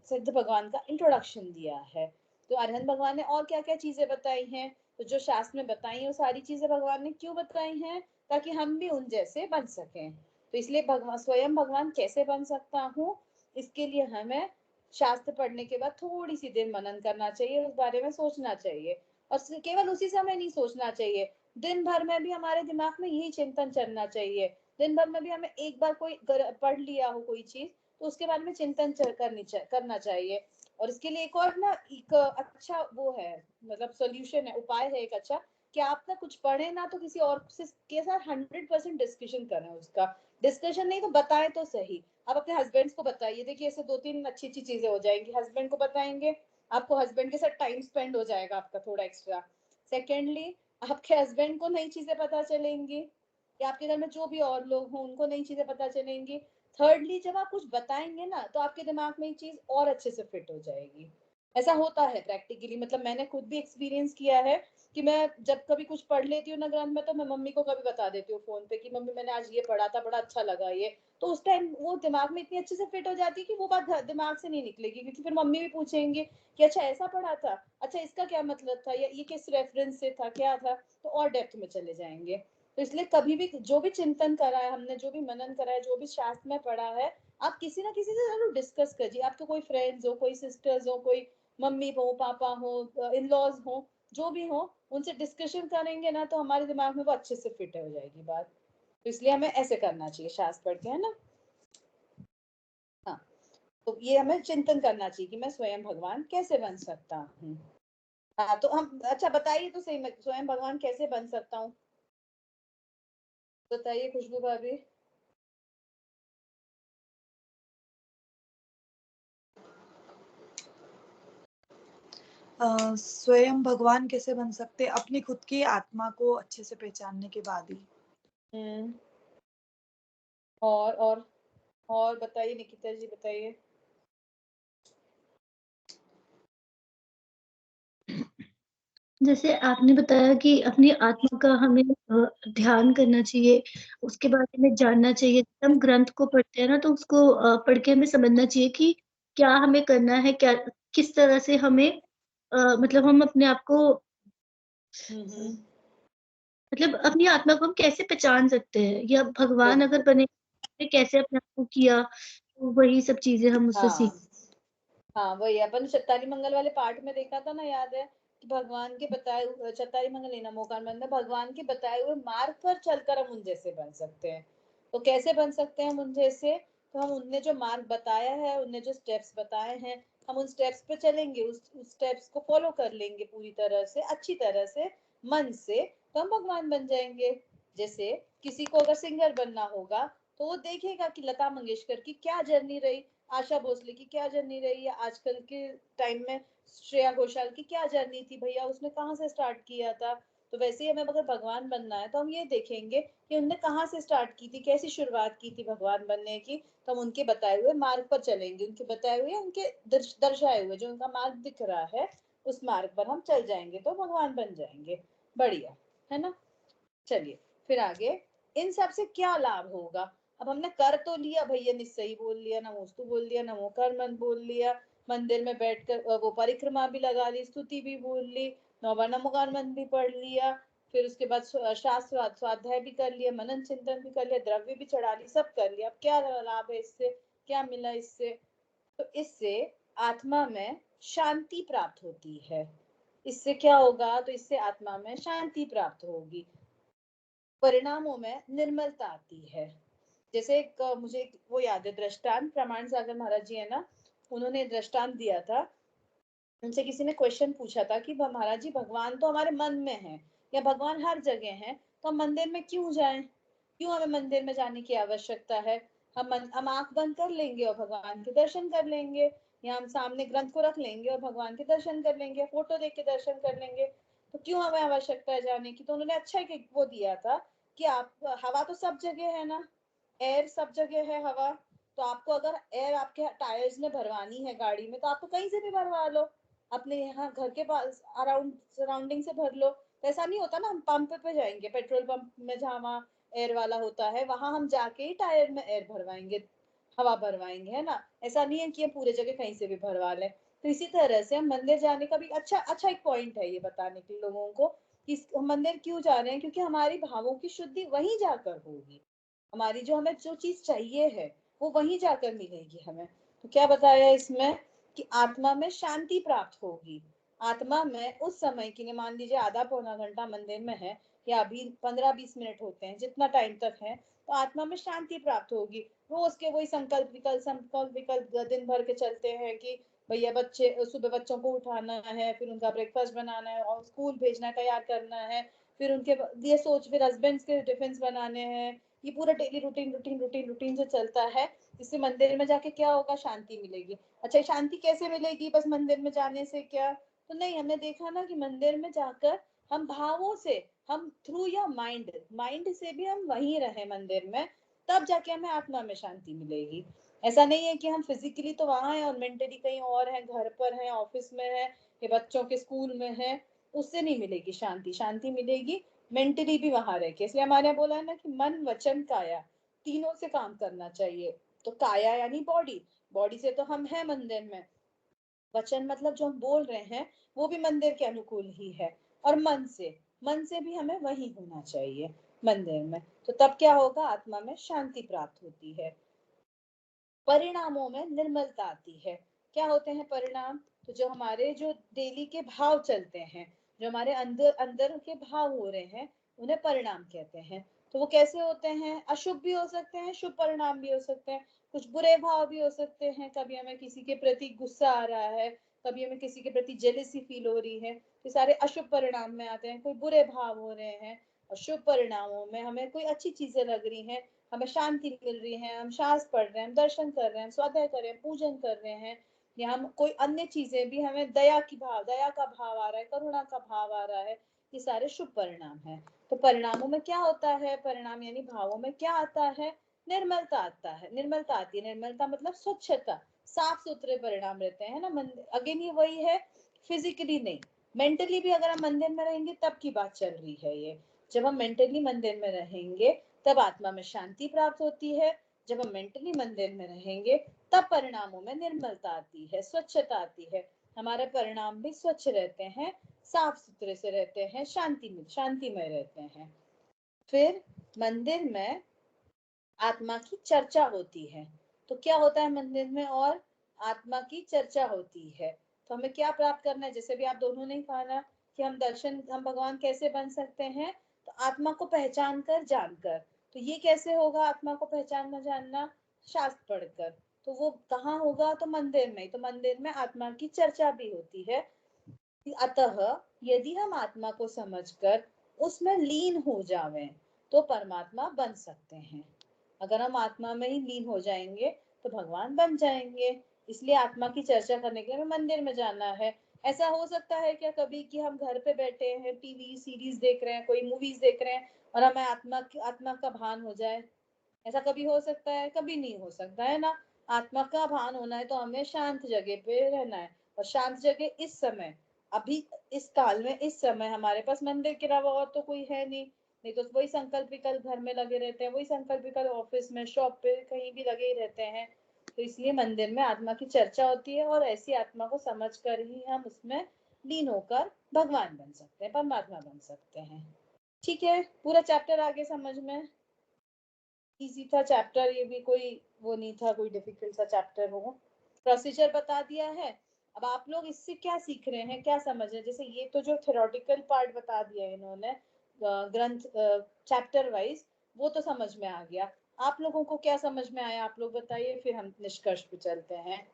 सिद्ध भगवान का इंट्रोडक्शन दिया है। तो अरहंत भगवान ने और क्या क्या चीजें बताई हैं, तो जो शास्त्र में बताई है वो सारी चीजें भगवान ने क्यों बताई हैं, ताकि हम भी उन जैसे बन सकें। तो इसलिए भगवान स्वयं भगवान कैसे बन सकता हूँ, इसके लिए हमें शास्त्र पढ़ने के बाद थोड़ी सी देर मनन करना चाहिए, उस बारे में सोचना चाहिए। और केवल उसी समय नहीं सोचना चाहिए, दिन भर में भी हमारे दिमाग में यही चिंतन चलना चाहिए। दिन भर में भी हमें एक बार कोई पढ़ लिया हो कोई चीज, तो उसके बारे में चिंतन करना चाहिए। और इसके लिए एक और ना एक अच्छा वो है, मतलब सोल्यूशन है, उपाय है एक अच्छा, कि आप ना कुछ पढ़े ना तो किसी और के साथ 100% डिस्कशन करें। उसका डिस्कशन नहीं तो बताएं तो सही। आप अपने हस्बैंड को बताइए, देखिए ऐसे 2-3 अच्छी अच्छी चीजें हो जाएंगी। हस्बैंड को बताएंगे, आपको हस्बैंड के साथ टाइम स्पेंड हो जाएगा आपका थोड़ा एक्स्ट्रा। सेकेंडली, आपके हस्बैंड को नई चीजें पता चलेंगी, या आपके घर में जो भी और लोग हों उनको नई चीजें पता चलेंगी। थर्डली, जब आप कुछ बताएंगे ना तो आपके दिमाग में ये चीज और अच्छे से फिट हो जाएगी। ऐसा होता है प्रैक्टिकली, मतलब मैंने खुद भी एक्सपीरियंस किया है कि मैं जब कभी कुछ पढ़ लेती हूँ ना ग्रंथ में, तो मैं मम्मी को कभी बता देती हूँ फोन पे कि मम्मी मैंने आज ये पढ़ा था, बड़ा अच्छा लगा ये। तो उस टाइम वो दिमाग में इतनी अच्छे से फिट हो जाती है कि वो बात दिमाग से नहीं निकलेगी, क्योंकि फिर मम्मी भी पूछेंगे कि अच्छा ऐसा पढ़ा था, अच्छा इसका क्या मतलब था, या ये किस रेफरेंस से था, क्या था, तो और डेप्थ में चले जाएंगे। तो इसलिए कभी भी जो भी चिंतन करा है हमने, जो भी मनन करा है, जो भी शास्त्र में पढ़ा है, आप किसी ना किसी से जरूर डिस्कस करिए। आपके कोई फ्रेंड्स हो, कोई सिस्टर्स हो, कोई मम्मी हो, पापा हो, इन लॉज हो, जो भी हो, उनसे डिस्कशन करेंगे ना तो हमारे दिमाग में वो अच्छे से फिट हो जाएगी बात। तो इसलिए हमें ऐसे करना चाहिए शास्त्र पढ़ के, है ना। हाँ, तो ये हमें चिंतन करना चाहिए कि मैं स्वयं भगवान कैसे बन सकता हूँ। हाँ, तो हम अच्छा बताइए तो सही, मैं स्वयं भगवान कैसे बन सकता हूँ, बताइए खुशबू भाभी। स्वयं भगवान कैसे बन सकते, अपनी खुद की आत्मा को अच्छे से पहचानने के बाद ही। हम्म, और बताइए निकिता जी, बताइए। जैसे आपने बताया कि अपनी आत्मा का हमें ध्यान करना चाहिए, उसके बारे में जानना चाहिए। जब हम ग्रंथ को पढ़ते हैं ना तो उसको पढ़ के हमें समझना चाहिए कि क्या हमें करना है, क्या किस तरह से हमें मतलब हम अपने आप को मतलब अपनी आत्मा को हम कैसे पहचान सकते हैं, या भगवान अगर बने तो कैसे अपने आप को किया, तो वही सब चीजें हम उससे सीख। हाँ हाँ, वही अपन चत्तारी मंगल वाले पार्ट में देखा था ना, याद है कि भगवान के बताए चत्तारी मंगल नहीं, नमोकार मंत्र, भगवान के बताए हुए मार्ग पर चलकर हम उन जैसे बन सकते हैं। तो कैसे बन सकते हैं हम उन जैसे, तो हम उनने जो मार्ग बताया है, उनने जो स्टेप्स बताए हैं, हम उन स्टेप्स पे चलेंगे, उस स्टेप्स को फॉलो कर लेंगे पूरी तरह से, अच्छी तरह से, मन से, तो हम भगवान बन जाएंगे। जैसे किसी को अगर सिंगर बनना होगा, तो वो देखेगा कि लता मंगेशकर की क्या जर्नी रही, आशा भोसले की क्या जर्नी रही है, आजकल के टाइम में श्रेया घोषाल की क्या जर्नी थी, भैया उसने कहाँ से स्टार्ट किया था। तो वैसे ही हमें अगर भगवान बनना है तो हम ये देखेंगे कि उनने कहाँ से स्टार्ट की थी, कैसी शुरुआत की थी भगवान बनने की। तो हम उनके बताए हुए मार्ग पर चलेंगे, उनके बताए हुए, उनके दर्शाए हुए जो उनका मार्ग दिख रहा है, उस मार्ग पर हम चल जाएंगे तो भगवान बन जाएंगे। बढ़िया, है ना। चलिए फिर आगे, इन सब से क्या लाभ होगा। अब हमने कर तो लिया, भैया ने सही बोल लिया, नमोस्तु बोल लिया, नमोकार मन बोल लिया, मंदिर में बैठकर वो परिक्रमा भी लगा ली, स्तुति भी बोल ली, नौबार नमोकार मन भी पढ़ लिया, फिर उसके बाद शास्त्र स्वाध्याय भी कर लिया, मनन चिंतन भी कर लिया, द्रव्य भी चढ़ा ली, सब कर लिया। अब क्या लाभ है इससे, क्या मिला इससे? तो इससे आत्मा में शांति प्राप्त होती है। इससे क्या होगा? तो इससे आत्मा में शांति प्राप्त होगी, परिणामों में निर्मलता आती है। जैसे एक मुझे वो याद है दृष्टांत, प्रमाण सागर महाराज जी है ना, उन्होंने दृष्टांत दिया था। उनसे किसी ने क्वेश्चन पूछा था कि महाराज जी भगवान तो हमारे मन में है, या भगवान हर जगह है, तो हम मंदिर में क्यों जाएं? क्यों हमें मंदिर में जाने की आवश्यकता है? हम आंख बंद कर लेंगे और भगवान के दर्शन कर लेंगे, या हम सामने ग्रंथ को रख लेंगे और भगवान के दर्शन कर लेंगे, फोटो देख के दर्शन कर लेंगे, तो क्यों हमें आवश्यकता है जाने की? तो उन्होंने अच्छा एक वो दिया था कि आप, हवा तो सब जगह है ना, एयर सब जगह है हवा, तो आपको अगर एयर आपके टायर्स में भरवानी है गाड़ी में, तो आपको कहीं से भी भरवा लो, अपने यहाँ घर के पास अराउंड सराउंडिंग से भर लो। तो ऐसा नहीं होता ना हम पंप पे जाएंगे, पेट्रोल पंप में जहाँ वहाँ एयर वाला होता है, वहां हम जाके ही टायर में एयर भरवाएंगे, हवा भरवाएंगे, है ना? ऐसा नहीं है कि हम पूरे जगह कहीं से भी भरवा लें। तो इसी तरह से हम मंदिर जाने का भी अच्छा एक पॉइंट है ये बताने के लिए लोगों को कि मंदिर क्यों जा रहे हैं, क्योंकि हमारी भावों की शुद्धि वहीं जाकर होगी, हमारी जो हमें जो चीज चाहिए है वो वहीं जाकर मिलेगी हमें। तो क्या बताया इसमें कि आत्मा में शांति प्राप्त होगी। आत्मा में उस समय के लिए, मान लीजिए आधा पौना घंटा मंदिर में है, या अभी 15-20 मिनट होते हैं, जितना टाइम तक है, तो आत्मा में शांति प्राप्त होगी। रोज के वही संकल्प विकल्प दिन भर के चलते हैं कि भैया बच्चे, सुबह बच्चों को उठाना है, फिर उनका ब्रेकफास्ट बनाना है और स्कूल भेजना है, तैयार करना है, फिर उनके ये सोच, फिर हस्बैंड के टिफिन बनाने हैं, ये पूरा डेली रूटीन जो चलता है, इससे मंदिर में जाके क्या होगा? शांति मिलेगी। अच्छा, शांति कैसे मिलेगी? बस मंदिर में जाने से क्या? तो नहीं, हमने देखा ना कि मंदिर में जाकर हम भावों से, हम थ्रू या माइंड से भी हम वहीं रहे मंदिर में, तब जाके हमें आत्मा में शांति मिलेगी। ऐसा नहीं है कि हम फिजिकली तो वहां है और मेंटली कहीं और है, घर पर है, ऑफिस में है, या बच्चों के स्कूल में है, उससे नहीं मिलेगी शांति। शांति मिलेगी मेंटली भी वहां रह के। इसलिए हमारे यहाँ बोला है ना कि मन वचन काया तीनों से काम करना चाहिए। तो काया यानी बॉडी, बॉडी से तो हम है मंदिर में, वचन मतलब जो हम बोल रहे हैं वो भी मंदिर के अनुकूल ही है, और मन से भी हमें वही होना चाहिए मंदिर में। तो तब क्या होगा? आत्मा में शांति प्राप्त होती है, परिणामों में निर्मलता आती है। क्या होते हैं परिणाम? तो जो हमारे जो डेली के भाव चलते हैं, जो हमारे अंदर अंदर के भाव हो रहे हैं, उन्हें परिणाम कहते हैं। तो वो कैसे होते हैं? अशुभ भी हो सकते हैं, शुभ परिणाम भी हो सकते हैं, कुछ बुरे भाव भी हो सकते हैं। कभी हमें किसी के प्रति गुस्सा आ रहा है, कभी हमें किसी के प्रति जेलसी फील हो रही है, तो सारे अशुभ परिणाम में आते हैं। कोई बुरे भाव हो रहे हैं, और शुभ परिणामों में हमें कोई अच्छी चीजें लग रही हैं, हमें शांति मिल रही है, हम शास्त्र पढ़ रहे हैं, हम दर्शन कर रहे हैं, स्वाध्याय कर रहे हैं, पूजन कर रहे हैं, या हम कोई अन्य चीजें भी, हमें दया का भाव आ रहा है, करुणा का भाव आ रहा है, ये सारे शुभ परिणाम है। तो परिणामों में क्या होता है? परिणाम यानी भावों में क्या आता है? निर्मलता आता है, निर्मलता आती है। निर्मलता मतलब स्वच्छता, साफ सुथरे परिणाम रहते हैं ना। अगेन ये वही है, फिजिकली नहीं, मेंटली भी अगर हम मंदिर में रहेंगे तब की बात चल रही है ये। जब हम मेंटली मंदिर में रहेंगे तब आत्मा में शांति प्राप्त होती है। जब हम मेंटली मंदिर में रहेंगे तब परिणामों में निर्मलता आती है, स्वच्छता आती है, हमारे परिणाम भी स्वच्छ रहते हैं, साफ सुथरे से रहते हैं, शांतिमय रहते हैं। फिर मंदिर में आत्मा की चर्चा होती है। तो क्या होता है मंदिर में? और आत्मा की चर्चा होती है। तो हमें क्या प्राप्त करना है? जैसे भी आप दोनों ने कहा ना कि हम भगवान कैसे बन सकते हैं? तो आत्मा को पहचान कर, जानकर। तो ये कैसे होगा आत्मा को पहचानना जानना? शास्त्र पढ़कर। तो वो कहाँ होगा? तो मंदिर में। तो मंदिर में आत्मा की चर्चा भी होती है। अतः यदि हम आत्मा को समझकर उसमें लीन हो जावें तो परमात्मा बन सकते हैं। अगर हम आत्मा में ही लीन हो जाएंगे तो भगवान बन जाएंगे। इसलिए आत्मा की चर्चा करने के लिए हमें मंदिर में जाना है। ऐसा हो सकता है क्या कभी कि हम घर पे बैठे हैं, टीवी सीरीज देख रहे हैं, कोई मूवीज देख रहे हैं, और हमें आत्मा का भान हो जाए? ऐसा कभी हो सकता है? कभी नहीं हो सकता, है ना। आत्मा का भान होना है तो हमें शांत जगह पे रहना है, और शांत जगह इस समय, अभी इस काल में, इस समय हमारे पास मंदिर के अलावा और तो कोई है नहीं। नहीं तो वही संकल्प विकल्प घर में लगे रहते हैं, वही संकल्प विकल्प ऑफिस में, शॉप पे, कहीं भी लगे ही रहते हैं। तो इसलिए मंदिर में आत्मा की चर्चा होती है, और ऐसी आत्मा को समझ कर ही हम उसमें लीन होकर भगवान बन सकते हैं, परमात्मा बन सकते हैं। ठीक है, पूरा चैप्टर आगे समझ में इजी था चैप्टर, ये भी कोई वो नहीं था, कोई डिफिकल्ट सा चैप्टर हो। प्रोसीजर बता दिया है। अब आप लोग इससे क्या सीख रहे हैं, क्या समझ रहे हैं? जैसे ये तो जो थ्योरेटिकल पार्ट बता दिया है इन्होंने ग्रंथ चैप्टर वाइज, वो तो समझ में आ गया। आप लोगों को क्या समझ में आया, आप लोग बताइए, फिर हम निष्कर्ष पे चलते हैं।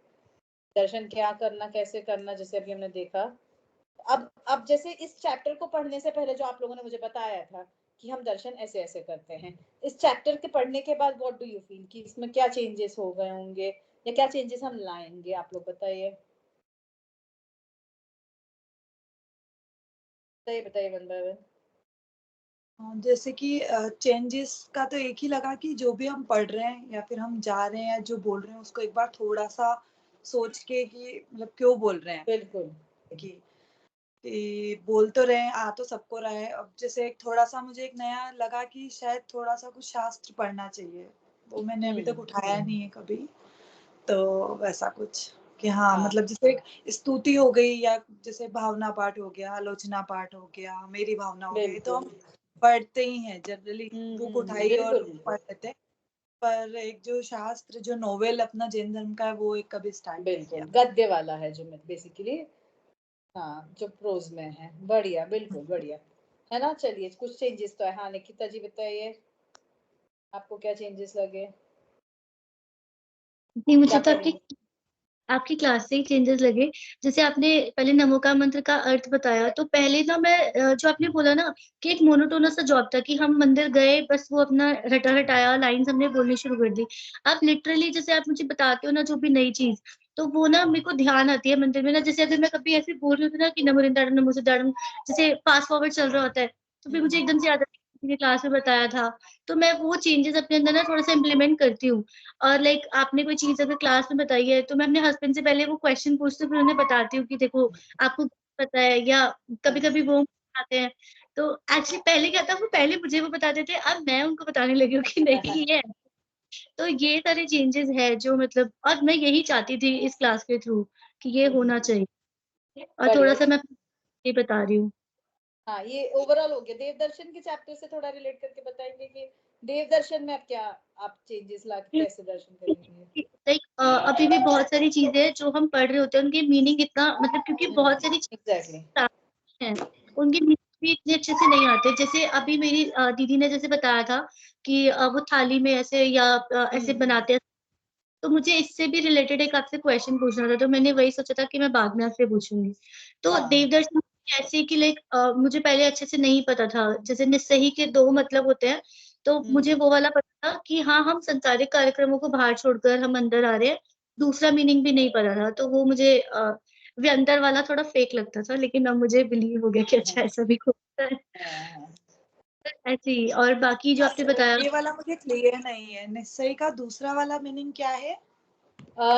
दर्शन क्या करना, कैसे करना, जैसे अभी हमने देखा। अब जैसे इस चैप्टर को पढ़ने से पहले जो आप लोगों ने मुझे बताया था कि हम दर्शन ऐसे ऐसे करते हैं, इस चैप्टर के पढ़ने के बाद व्हाट डू यू फील कि इसमें क्या चेंजेस हो गए होंगे या क्या चेंजेस हम लाएंगे, आप लोग बताइए। बताइए बताइए वन बाय वन। जैसे कि चेंजेस का तो एक ही लगा कि जो भी हम पढ़ रहे हैं या फिर हम जा रहे हैं या जो बोल रहे हैं उसको एक बार थोड़ा सा सोच के कि मतलब क्यों बोल रहे हैं। बिल्कुल कि बोल तो रहे हैं, आ तो सबको रहा है। अब जैसे एक थोड़ा सा मुझे एक नया लगा कि शायद थोड़ा सा कुछ शास्त्र पढ़ना चाहिए, वो मैंने अभी तक उठाया नहीं है कभी। तो वैसा कुछ कि हाँ, मतलब जैसे एक स्तुति हो गई या जैसे भावना पाठ हो गया, आलोचना पाठ हो गया, मेरी भावना हो गई, तो हम पढ़ते ही हैं जनरली, बुक उठाई और बिल्कुल पढ़ लेते हैं। पर एक जो शास्त्र, जो नोवेल अपना जैन धर्म का है, वो एक कभी स्टार्ट नहीं बिल्कुल किया। गद्य वाला है जो बेसिकली, हाँ जो प्रोज में है। बढ़िया, बिल्कुल बढ़िया है ना। चलिए कुछ चेंजेस तो है। हाँ निकिता जी बताइए, आपको क्या चेंजेस लगे, जी, मुझे क्या तो पढ़ेंगे? आपकी क्लास से ही चेंजेस लगे। जैसे आपने पहले नमोकार मंत्र का अर्थ बताया, तो पहले ना मैं जो आपने बोला ना कि एक मोनोटोनस सा जॉब था कि हम मंदिर गए, बस वो अपना रटा रटाया लाइन्स हमने बोलनी शुरू कर दी। आप लिटरली जैसे आप मुझे बताते हो ना जो भी नई चीज, तो वो ना मेरे को ध्यान आती है मंदिर में ना। जैसे अगर मैं कभी ऐसे बोल रही होती ना कि नमो रिंदाड़म नमो सिद्धाड़म, जैसे फास्ट फॉरवर्ड चल रहा होता है, तो फिर मुझे एकदम से याद आता है क्लास में बताया था। तो मैं वो चेंजेस अपने अंदर ना थोड़ा सा इम्प्लीमेंट करती हूँ। और लाइक आपने कोई चीज अगर क्लास में बताई है, तो मैं अपने हस्बैंड से पहले वो क्वेश्चन पूछती हूँ, फिर उन्हें बताती हूँ कि देखो आपको पता है, या कभी कभी वो बताते हैं। तो एक्चुअली पहले क्या था, वो पहले मुझे वो बताते थे, अब मैं उनको बताने लगी हूँ कि नहीं ये है। तो ये सारे चेंजेस है जो मतलब, और मैं यही चाहती थी इस क्लास के थ्रू कि ये होना चाहिए, और थोड़ा बढ़िया। सा मैं ये बता रही हूँ। हाँ ये ओवरऑल हो गया। देव दर्शन के चैप्टर से थोड़ा रिलेट करके बताएंगे कि देव दर्शन में अब क्या आप चेंजेस ला के कैसे दर्शन करेंगे? लाइक अभी भी बहुत सारी चीजें हैं जो हम पढ़ रहे होते हैं, उनके मीनिंग इतना मतलब, क्योंकि बहुत सारी एग्जैक्टली। हैं, उनके मीनिंग भी इतने अच्छे से नहीं आते। जैसे अभी मेरी दीदी ने जैसे बताया था कि वो थाली में ऐसे या ऐसे बनाते हैं, तो मुझे इससे भी रिलेटेड एक आपसे क्वेश्चन पूछना था, तो मैंने वही सोचा था कि मैं बाद में आपसे पूछूंगी। तो हाँ देवदर्शन ऐसे कि लाइक मुझे पहले अच्छे से नहीं पता था, जैसे निस्सही के दो मतलब होते हैं, तो मुझे वो वाला पता था कि हाँ हम संसारिक कार्यक्रमों को बाहर छोड़कर हम अंदर आ रहे हैं। दूसरा मीनिंग भी नहीं पता था, तो वो मुझे व्यंतर वाला थोड़ा फेक लगता था, लेकिन अब मुझे बिलीव हो गया कि अच्छा ऐसा भी होता है। हाँ। ऐसे ही। और बाकी जो आपने बताया, ये वाला मुझे क्लियर नहीं है, निश्चय का दूसरा वाला मीनिंग क्या है?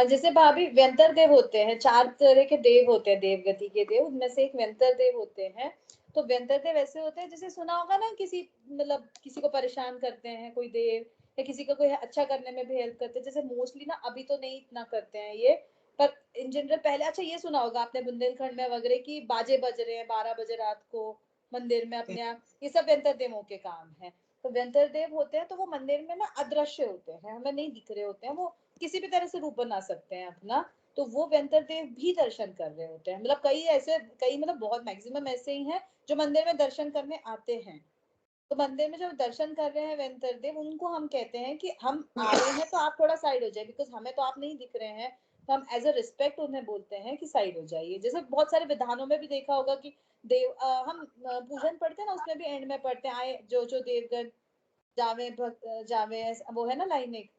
जैसे भाभी व्यंतर देव होते हैं, चार तरह के देव होते हैं, देव गति के देव, उनमें से एक व्यंतर देव होते हैं। तो व्यंतर देव ऐसे होते हैं, जैसे सुना होगा ना, किसी मतलब किसी को परेशान करते हैं कोई देव, या किसी का कोई अच्छा करने में भी हेल्प करते हैं। जैसे मोस्टली ना अभी तो नहीं इतना करते हैं ये, पर इन जनरल पहले अच्छा ये सुना होगा आपने बुंदेलखंड में वगैरह की बाजे बज रहे हैं 12 बजे रात को मंदिर में अपने आप, ये सब व्यंतर देवों के काम है। तो व्यंतर देव होते हैं, तो वो मंदिर में ना अदृश्य होते हैं, हमें नहीं दिख रहे होते हैं, वो किसी भी तरह से रूप बना सकते हैं अपना। तो वो व्यंतर देव भी दर्शन कर रहे होते हैं, मतलब कई ऐसे, कई मतलब बहुत मैक्सिमम ऐसे ही हैं जो मंदिर में दर्शन करने आते हैं। तो मंदिर में जब दर्शन कर रहे हैं व्यंतर देव, उनको हम कहते हैं कि हम आ रहे हैं तो आप थोड़ा साइड हो जाए, बिकॉज हमें तो आप नहीं दिख रहे हैं। तो हम एज अ रिस्पेक्ट उन्हें बोलते हैं कि साइड हो जाइए। जैसे बहुत सारे विधानों में भी देखा होगा कि देव हम पूजन पढ़ते हैं ना, उसमें भी एंड में पढ़ते हैं, आए जो जो देवगण जावे भक्त जावे, वो है ना लाइन एक,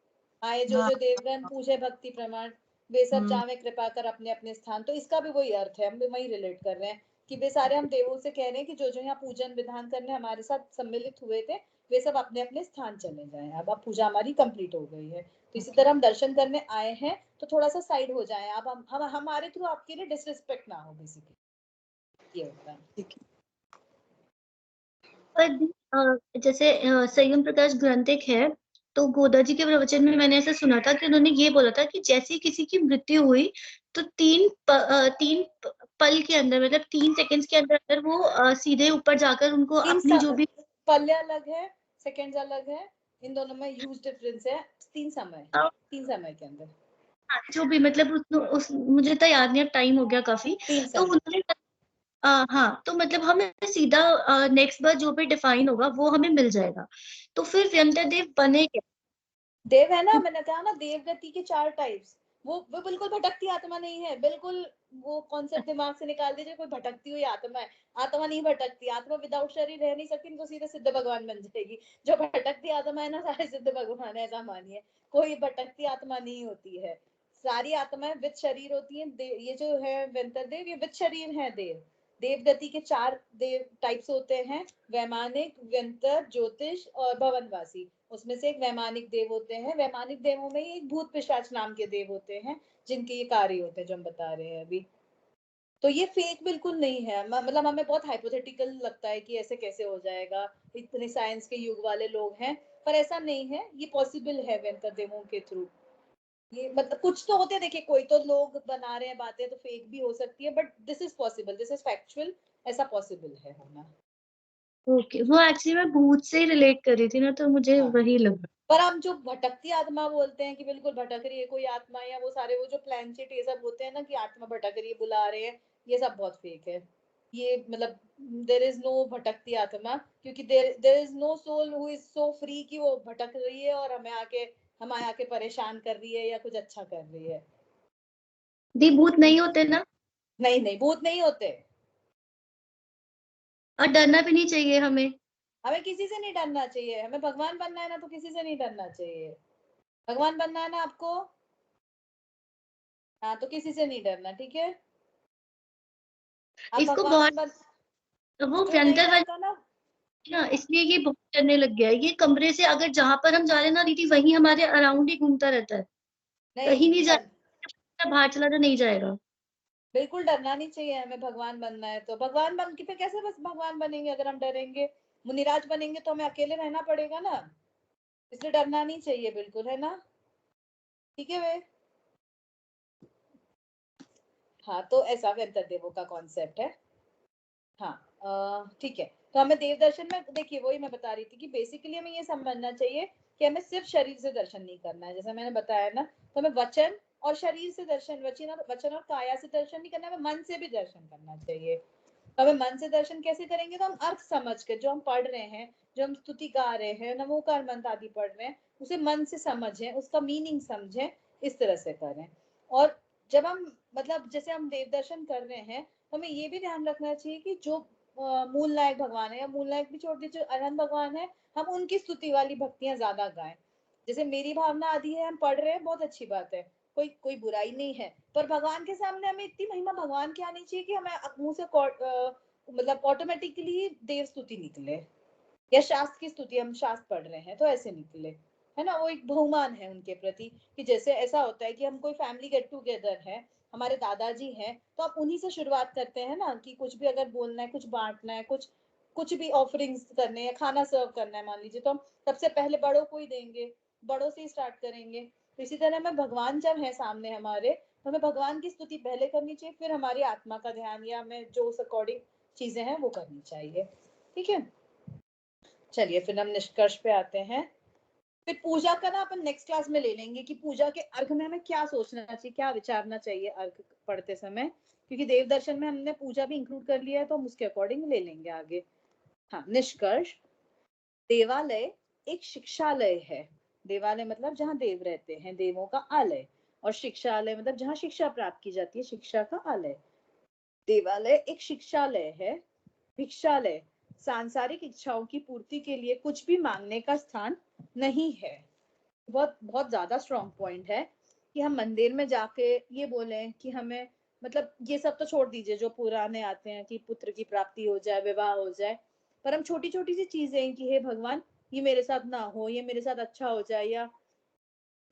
आए जो हाँ। जो देवगण पूछे भक्ति प्रमाण, वे सब जावे कृपा कर अपने अपने स्थान। तो इसका भी वही अर्थ है, हम भी वही रिलेट कर रहे हैं कि वे सारे हम देवों से कह रहे हैं कि जो जो यहाँ पूजन विधान करने हमारे साथ सम्मिलित हुए थे, वे सब अपने अपने स्थान चले जाएं, अब पूजा हमारी कंप्लीट हो गई है। तो इसी तरह हम दर्शन करने आए हैं, तो थोड़ा सा साइड हो जाएं। अब हम हमारे थ्रू आपके लिए डिसरिस्पेक्ट ना हो, बेसिकली ये होता है। ठीक है। पर जैसे संयम प्रकाश ग्रंथ एक है, तो गोदा जी के प्रवचन में मैंने ऐसा सुना था कि उन्होंने ये बोला था कि जैसे किसी की मृत्यु हुई, तो पल के अंदर, मतलब 3 सेकंड्स के अंदर अंदर वो सीधे ऊपर जाकर उनको तीन अपनी जो भी पल्य अलग है, सेकंड्स अलग है, इन दोनों में ह्यूज डिफरेंस है। 3 समय के अंदर जो भी मतलब उस मुझे तो याद नहीं है, टाइम हो गया काफी। 3 तो समय उन्होंने हाँ, तो मतलब हमें सीधा नेक्स्ट बार जो भी डिफाइन होगा वो हमें मिल जाएगा। तो फिर व्यंतरदेव बने क्या? देव है ना, मैंने कहा ना देव गति के 4 टाइप्स। वो बिल्कुल भटकती आत्मा नहीं है, बिल्कुल वो कॉन्सेप्ट दिमाग से निकाल दीजिए, कोई भटकती हुई आत्मा है। आत्मा नहीं भटकती, आत्मा विदाउट शरीर रह नहीं सकती, तो सीधे सिद्ध भगवान बन जाएगी। जो भटकती आत्मा है ना, सारे सिद्ध भगवान है, ऐसा मानिए। कोई भटकती आत्मा नहीं होती है, सारी आत्माएं विद शरीर होती हैं। ये जो है व्यंतरदेव, ये विद शरीर है देव। देव गति के 4 देव टाइप्स होते हैं, वैमानिक, व्यंतर, ज्योतिष और भवनवासी। उसमें से एक वैमानिक देव होते हैं। वैमानिक देवों में ही एक भूत पिशाच नाम के देव होते हैं, जिनके ये कार्य होते हैं जो हम बता रहे हैं अभी। तो ये फेक बिल्कुल नहीं है, मतलब हमें बहुत हाइपोथेटिकल लगता है कि ऐसे कैसे हो जाएगा, इतने साइंस के युग वाले लोग हैं, पर ऐसा नहीं है, ये पॉसिबल है व्यंतर देवों के थ्रू। ये मतलब कुछ तो होते हैं, देखिए कोई तो लोग बना रहे हैं बातें, तो फेक भी हो सकती है, but this is possible, this is factual, ऐसा पॉसिबल है होना। ओके, वो एक्चुअली मैं भूत से रिलेट कर रही थी ना, तो मुझे हाँ। वही लगा। पर हम जो भटकती आत्मा बोलते हैं कि बिल्कुल भटक रही है कोई आत्मा, या वो सारे वो जो प्लैनेट ये सब होते हैं ना कि आत्मा भटक रही है, बुला रहे हैं, ये सब बहुत फेक है। ये मतलब देयर इज नो भटकती आत्मा, क्योंकि there is no soul who is so free कि वो भटक रही है और हमें आके परेशान कर रही है या कुछ अच्छा कर रही है। दी भूत नहीं होते ना? नहीं नहीं, भूत नहीं होते। और डरना भी नहीं चाहिए हमें। हमें किसी से नहीं डरना चाहिए, हमें भगवान बनना है ना, तो किसी से नहीं डरना चाहिए। भगवान बनना है ना आपको, हाँ, तो किसी से नहीं डरना, ठीक है। आप इसको भगवान बहुत बन, वो जो नहीं व्यंतर वाली बनता ना, ना, इसलिए ये बहुत करने लग गया है। ये कमरे से अगर जहां पर हम जा रहे हैं ना दीदी, वहीं हमारे अराउंड ही घूमता रहता है, नहीं कहीं नहीं जाएगा, बाहर चला तो नहीं जाएगा। बिल्कुल डरना नहीं चाहिए। हमें भगवान बनना है तो भगवान बन के फिर कैसे बस भगवान बनेंगे अगर हम डरेंगे। मुनिराज बनेंगे तो हमें अकेले रहना पड़ेगा ना, इसलिए डरना नहीं चाहिए बिल्कुल, है ना, ठीक है वे। हाँ, तो ऐसा व्यंतर देवों का कॉन्सेप्ट है। हाँ, ठीक है। तो हमें देव दर्शन में देखिए, वही मैं बता रही थी कि बेसिकली हमें ये समझना चाहिए कि हमें सिर्फ शरीर से दर्शन नहीं करना है, जैसा मैंने बताया ना। तो हमें वचन और शरीर से दर्शन, वचन और काया से दर्शन नहीं करना, हमें मन से भी दर्शन करना चाहिए। तो हमें मन से दर्शन कैसे करेंगे, तो हम अर्थ समझ के, जो हम पढ़ रहे हैं, जो हम स्तुति गा रहे हैं, नमोकार मंत्र आदि पढ़ रहे हैं, उसे मन से समझें, उसका मीनिंग समझें, इस तरह से करें। और जब हम मतलब जैसे हम देव दर्शन कर रहे हैं, तो हमें ये भी ध्यान रखना चाहिए कि जो मूल नायक भगवान है, या मूल नायक भी छोड़ दीजिए, अरहंत भगवान है, हम उनकी स्तुति वाली भक्तियां ज्यादा गाएं। जैसे मेरी भावना आदि है, हम पढ़ रहे हैं, बहुत अच्छी बात है, कोई कोई बुराई नहीं है, पर भगवान के सामने हमें इतनी महिमा भगवान की आनी चाहिए कि हमें मुंह से मतलब ऑटोमेटिकली देव स्तुति निकले, या शास्त्र की स्तुति, हम शास्त्र पढ़ रहे हैं तो ऐसे निकले, है ना। वो एक बहुमान है उनके प्रति, कि जैसे ऐसा होता है कि हम कोई फैमिली गेट टुगेदर है, हमारे दादाजी हैं, तो आप उन्हीं से शुरुआत करते हैं ना, कि कुछ भी अगर बोलना है, कुछ बांटना है, कुछ कुछ भी ऑफरिंग्स करने या खाना सर्व करना है मान लीजिए, तो हम सबसे पहले बड़ों को ही देंगे, बड़ों से ही स्टार्ट करेंगे। तो इसी तरह में भगवान जब है सामने हमारे, तो हमें भगवान की स्तुति पहले करनी चाहिए, फिर हमारी आत्मा का ध्यान, या हमें जो उस अकॉर्डिंग चीजें हैं वो करनी चाहिए, ठीक है। चलिए फिर हम निष्कर्ष पे आते हैं। फिर पूजा का ना अपन नेक्स्ट क्लास में ले लेंगे कि पूजा के अर्घ में हमें क्या सोचना चाहिए, क्या विचारना चाहिए अर्घ पढ़ते समय, क्योंकि देव दर्शन में हमने पूजा भी इंक्लूड कर लिया है, तो हम उसके अकॉर्डिंग ले लेंगे आगे। हाँ, निष्कर्ष, देवालय एक शिक्षालय है। देवालय मतलब जहाँ देव रहते हैं, देवों का आलय, और शिक्षालय मतलब जहाँ शिक्षा प्राप्त की जाती है, शिक्षा का आलय। देवालय एक शिक्षालय है। भिक्षालय सांसारिक इच्छाओं की पूर्ति के लिए कुछ भी मांगने का स्थान नहीं है। बहुत बहुत ज्यादा स्ट्रॉन्ग पॉइंट है कि हम मंदिर में जाके ये बोलें कि हमें, मतलब ये सब तो छोड़ दीजिए जो पुराने आते हैं कि पुत्र की प्राप्ति हो जाए, विवाह हो जाए, पर हम छोटी छोटी सी चीजें कि हे भगवान ये मेरे साथ ना हो, ये मेरे साथ अच्छा हो जाए, या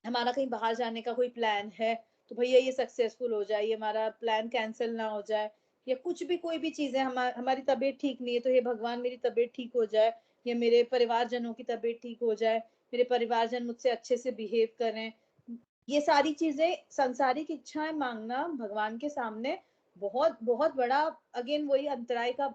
हमारा कहीं बाहर जाने का कोई प्लान है तो भैया ये सक्सेसफुल हो जाए, ये हमारा प्लान कैंसिल ना हो जाए, या कुछ भी कोई भी चीजें, हमारी तबीयत ठीक नहीं है तो हे भगवान मेरी तबीयत ठीक हो जाए, या मेरे परिवारजनों की तबीयत ठीक हो जाए, मेरे परिवारजन मुझसे अच्छे से बिहेव करें। ये सारी चीजें, सांसारिक इच्छाएं मांगना भगवान के सामने बहुत बहुत बड़ा, अगेन वही अंतराय का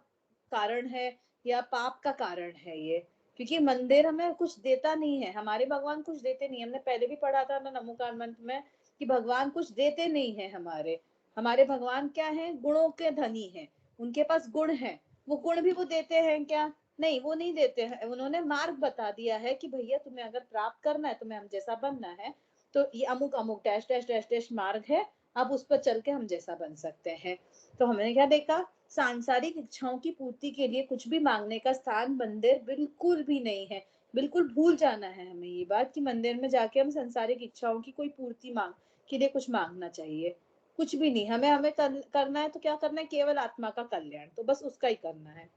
कारण है या पाप का कारण है ये। क्योंकि मंदिर हमें कुछ देता नहीं है, हमारे भगवान कुछ देते नहीं। हमने पहले भी पढ़ा था ना नमोकार मंत्र में कि भगवान कुछ देते नहीं है हमारे। हमारे भगवान क्या है, गुणों के धनी है, उनके पास गुण है। वो गुण भी वो देते हैं क्या? नहीं, वो नहीं देते हैं। उन्होंने मार्ग बता दिया है कि भैया तुम्हें अगर प्राप्त करना है, तुम्हें हम जैसा बनना है, तो ये अमुक अमुक डैश डैश डैश डैश मार्ग है, आप उस पर चल के हम जैसा बन सकते हैं। तो हमने क्या देखा, सांसारिक इच्छाओं की पूर्ति के लिए कुछ भी मांगने का स्थान मंदिर बिल्कुल भी नहीं है। बिल्कुल भूल जाना है हमें ये बात कि मंदिर में जाके हम सांसारिक इच्छाओं की कोई पूर्ति मांग के लिए कुछ मांगना चाहिए। कुछ भी नहीं, हमें हमें करना है तो क्या करना है, केवल आत्मा का कल्याण, तो बस उसका ही करना है।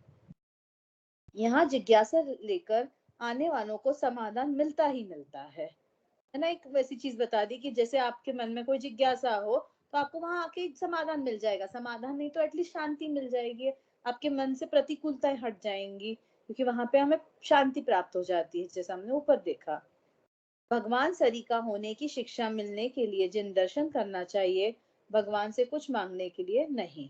यहाँ जिज्ञासा लेकर आने वालों को समाधान मिलता ही मिलता है ना। एक वैसी चीज बता दी कि जैसे आपके मन में कोई जिज्ञासा हो तो आपको वहां आके एक समाधान मिल जाएगा, समाधान नहीं तो एटलीस्ट शांति मिल जाएगी, आपके मन से प्रतिकूलताएं हट जाएंगी, क्योंकि वहां पे हमें शांति प्राप्त हो जाती है, जैसा हमने ऊपर देखा। भगवान सरिका होने की शिक्षा मिलने के लिए जिन दर्शन करना चाहिए, भगवान से कुछ मांगने के लिए नहीं।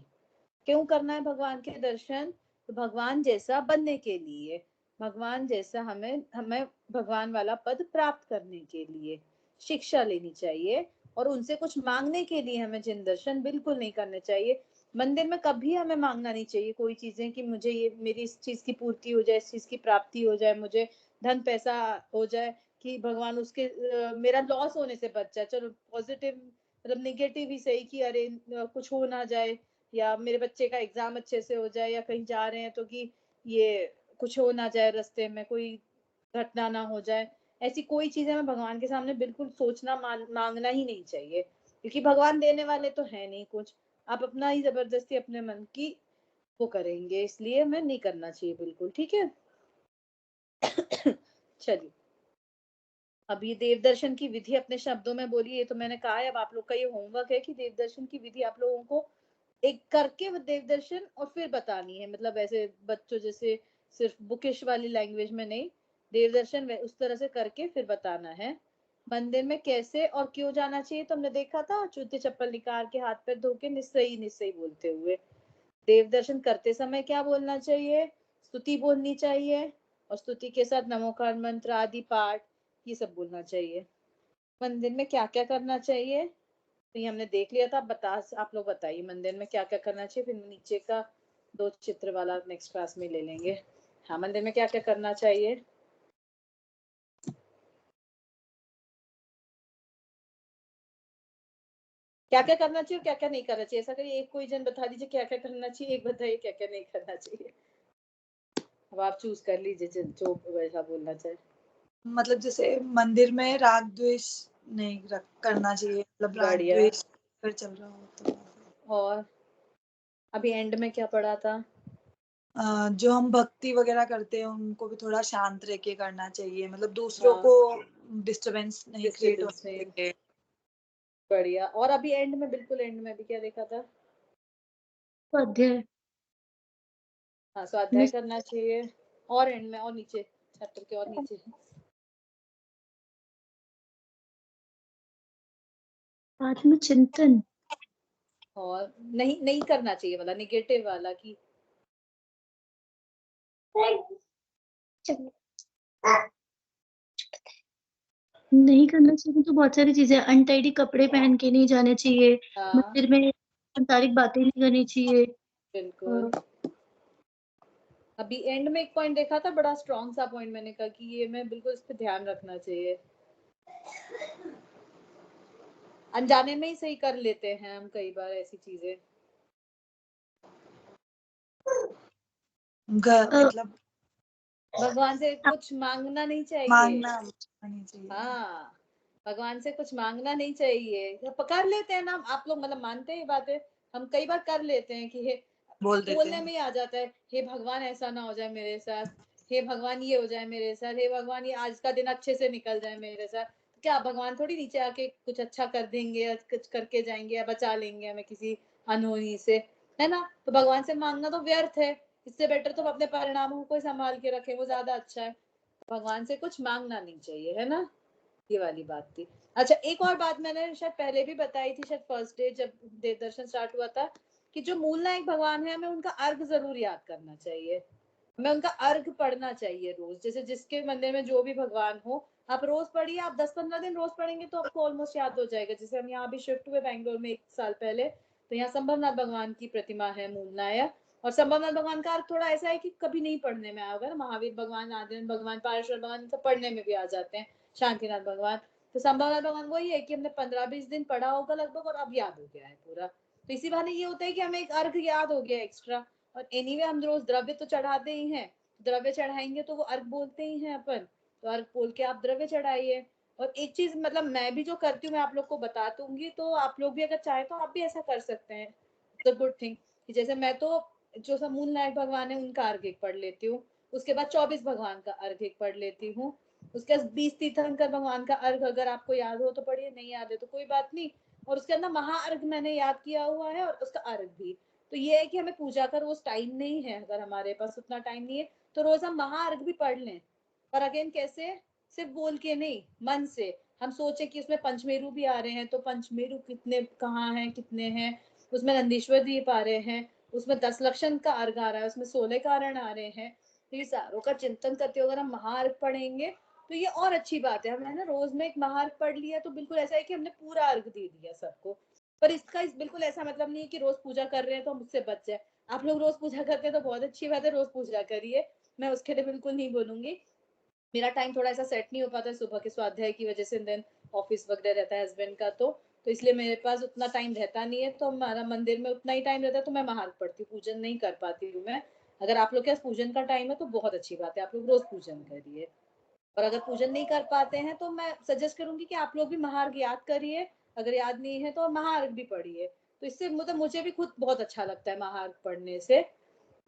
क्यों करना है भगवान के दर्शन? तो भगवान जैसा बनने के लिए, भगवान जैसा हमें हमें भगवान वाला पद प्राप्त करने के लिए शिक्षा लेनी चाहिए, और उनसे कुछ मांगने के लिए हमें जिन दर्शन बिल्कुल नहीं करने चाहिए। मंदिर में कभी हमें मांगना नहीं चाहिए कोई चीजें कि मुझे ये, मेरी इस चीज की पूर्ति हो जाए, इस चीज की प्राप्ति हो जाए, मुझे धन पैसा हो जाए, कि भगवान उसके मेरा लॉस होने से बच जाए। चलो पॉजिटिव मतलब निगेटिव ही सही कि अरे कुछ हो ना जाए, या मेरे बच्चे का एग्जाम अच्छे से हो जाए, या कहीं जा रहे हैं तो कि ये कुछ हो ना जाए, रास्ते में कोई घटना ना हो जाए। ऐसी कोई चीज हमें भगवान के सामने बिल्कुल सोचना मांगना ही नहीं चाहिए, क्योंकि भगवान देने वाले तो है नहीं कुछ। आप अपना ही जबरदस्ती अपने मन की वो करेंगे, इसलिए हमें नहीं करना चाहिए बिल्कुल। ठीक है चलिए, अब ये देव दर्शन की विधि अपने शब्दों में बोलिए। ये तो मैंने कहा है, अब आप लोग का ये होमवर्क है कि देव दर्शन की विधि आप लोगों को एक करके वो देव दर्शन और फिर बतानी है। मतलब ऐसे बच्चों जैसे सिर्फ बुकिश वाली लैंग्वेज में नहीं, देव दर्शन उस तरह से करके फिर बताना है। मंदिर में कैसे और क्यों जाना चाहिए तो हमने देखा था, जूते चप्पल निकाल के हाथ पैर धो के निस्सई निस्सई बोलते हुए। देव दर्शन करते समय क्या बोलना चाहिए, स्तुति बोलनी चाहिए, और स्तुति के साथ नमोकार मंत्र आदि पाठ ये सब बोलना चाहिए। मंदिर में क्या क्या करना चाहिए तो ये हमने देख लिया था। आप लोग बताइए मंदिर में क्या क्या करना चाहिए, फिर नीचे का 2 चित्र वाला नेक्स्ट क्लास में ले लेंगे। हाँ, मंदिर में क्या क्या करना चाहिए? क्या क्या करना चाहिए और क्या क्या नहीं करना चाहिए, ऐसा करिए एक कोई जन बता दीजिए क्या क्या करना चाहिए, एक बताइए क्या क्या नहीं करना चाहिए। अब आप चूज कर लीजिए जो वैसा बोलना चाहे। मतलब जैसे मंदिर में राग द्वेष नहीं करना चाहिए, मतलब राग बढ़िया। द्वेष पर चल रहा हो तो। और अभी एंड में क्या पढ़ा था? जो हम भक्ति वगैरह करते हैं उनको भी थोड़ा शांत रह के करना चाहिए, मतलब दूसरों हाँ, को डिस्टरबेंस नहीं क्रिएट डिस्टर्बेंस होने नहीं। देंगे। बढ़िया। और अभी एंड में, बिल्कुल एंड में भी क्या देखा था? स्वाध्याय। हाँ, स्वाध्याय करना चाहिए। और एंड में और नीचे चैप्टर के और नीचे आत्मचिंतन। और नहीं नहीं करना चाहिए वाला, निगेटिव वाला कि नहीं करना चाहिए तो बहुत सारी चीजें, अनटाइडी कपड़े पहन के नहीं जाने चाहिए, हाँ मंदिर में सांसारिक बातें नहीं करनी चाहिए। बिल्कुल। अभी एंड में एक पॉइंट देखा था, बड़ा स्ट्रॉन्ग सा पॉइंट, मैंने कहा कि ये मैं बिल्कुल इस पे ध्यान रखना चाहिए। अनजाने में ही सही कर लेते हैं हम कई बार ऐसी चीजें। मतलब भगवान से कुछ मांगना नहीं चाहिए। मांगना नहीं चाहिए। हाँ, भगवान से कुछ मांगना नहीं चाहिए। कर लेते हैं ना आप लोग, मतलब मानते हैं ये बातें, हम कई बार कर लेते हैं कि हे, बोल देते बोलने हैं। में ही आ जाता है, हे भगवान ऐसा ना हो जाए मेरे साथ, हे भगवान ये हो जाए मेरे साथ, हे भगवान ये आज का दिन अच्छे से निकल जाए मेरे साथ। तो क्या भगवान थोड़ी नीचे आके कुछ अच्छा कर देंगे या कुछ करके जाएंगे या बचा लेंगे हमें किसी अनहोनी से, है ना? तो भगवान से मांगना तो व्यर्थ है। इससे बेटर तो अपने परिणामों को संभाल के रखे, वो ज्यादा अच्छा है। भगवान से कुछ मांगना नहीं चाहिए, है ना? ये वाली बात थी। अच्छा, एक और बात मैंने शायद पहले भी बताई थी, शायद फर्स्ट डे जब देव दर्शन स्टार्ट हुआ था, कि जो मूल नायक भगवान है हमें उनका अर्घ जरूर याद करना चाहिए। हमें उनका अर्घ पढ़ना चाहिए रोज, जैसे जिसके मंदिर में जो भी भगवान हो आप रोज पढ़िए, आप 10-15 दिन रोज पढ़ेंगे तो आपको ऑलमोस्ट याद हो जाएगा। जैसे हम यहाँ भी शिफ्ट हुए बैंगलोर में 1 साल पहले, तो यहाँ संभवनाथ भगवान की प्रतिमा है मूलनायक, और संभवनाथ भगवान का अर्थ थोड़ा ऐसा है कि कभी नहीं पढ़ने में आएगा ना, महावीर भगवान, आदिनाथ भगवान, पारेश्वर भगवान सब पढ़ने में भी आ जाते हैं, शांतिनाथ भगवान। तो संभवनाथ भगवान वही है कि हमने 15-20 दिन पढ़ा होगा लगभग और अब याद हो गया है पूरा। तो इसी बहाने ये होता है कि हमें एक अर्घ याद हो गया एक्स्ट्रा। और एनीवे हम रोज द्रव्य तो चढ़ाते ही हैं, द्रव्य चढ़ाएंगे तो वो अर्घ बोलते ही हैं अपन, तो अर्घ बोल के आप द्रव्य चढ़ाइए। और एक चीज मतलब मैं भी जो करती हूँ मैं आप लोग को बता दूंगी, तो आप लोग भी अगर चाहे तो आप भी ऐसा कर सकते हैं। गुड थिंग, जैसे मैं तो जो सब मूल नायक भगवान है उनका अर्घ एक पढ़ लेती हूँ, उसके बाद 24 भगवान का अर्घ एक पढ़ लेती हूँ, उसके बाद 20 तीर्थंकर भगवान का अर्घ अगर आपको याद हो तो पढ़िए, नहीं याद है तो कोई बात नहीं। और उसके अंदर महाअर्घ मैंने याद किया हुआ है और उसका अर्घ भी। तो ये है कि हमें पूजा का रोज टाइम नहीं है, अगर हमारे पास उतना टाइम नहीं है तो रोज हम महाअर्घ भी पढ़ लें। पर अगेन कैसे, सिर्फ बोल के नहीं, मन से हम सोचे कि उसमें पंचमेरु भी आ रहे हैं, तो पंचमेरु कितने कहाँ हैं कितने हैं, उसमें नंदीश्वर द्वीप आ रहे हैं, उसमें 10 लक्षण का अर्घ आ रहा है, उसमें 16 कारण आ रहे हैं। तो ये सारों का चिंतन करते हुए अगर हम महाअर्घ पढ़ेंगे तो ये और अच्छी बात है। हमने ना रोज में एक महाअर्घ पढ़ लिया तो बिल्कुल ऐसा है कि हमने पूरा अर्घ दे दिया सबको। पर इसका बिल्कुल ऐसा मतलब नहीं है कि रोज पूजा कर रहे हैं तो हम उससे बच जाए। आप लोग रोज पूजा करते हैं तो बहुत अच्छी बात है, रोज पूजा करिए, मैं उसके लिए बिल्कुल नहीं बोलूंगी। मेरा टाइम थोड़ा ऐसा सेट नहीं हो पाता है सुबह के स्वाध्याय की वजह से, देन ऑफिस वगैरह रहता है हस्बैंड का, तो इसलिए मेरे पास उतना टाइम रहता नहीं है, तो हमारा मंदिर में उतना ही टाइम रहता है तो मैं महाअर्घ पढ़ती हूँ, पूजन नहीं कर पाती हूँ मैं। अगर आप लोग के पास पूजन का टाइम है तो बहुत अच्छी बात है, आप लोग रोज पूजन करिए। और अगर पूजन नहीं कर पाते हैं तो मैं सजेस्ट करूंगी कि आप लोग भी महाअर्घ याद करिए, अगर याद नहीं है तो महाअर्घ भी पढ़िए। तो इससे मतलब मुझे भी खुद बहुत अच्छा लगता है महाअर्घ पढ़ने से।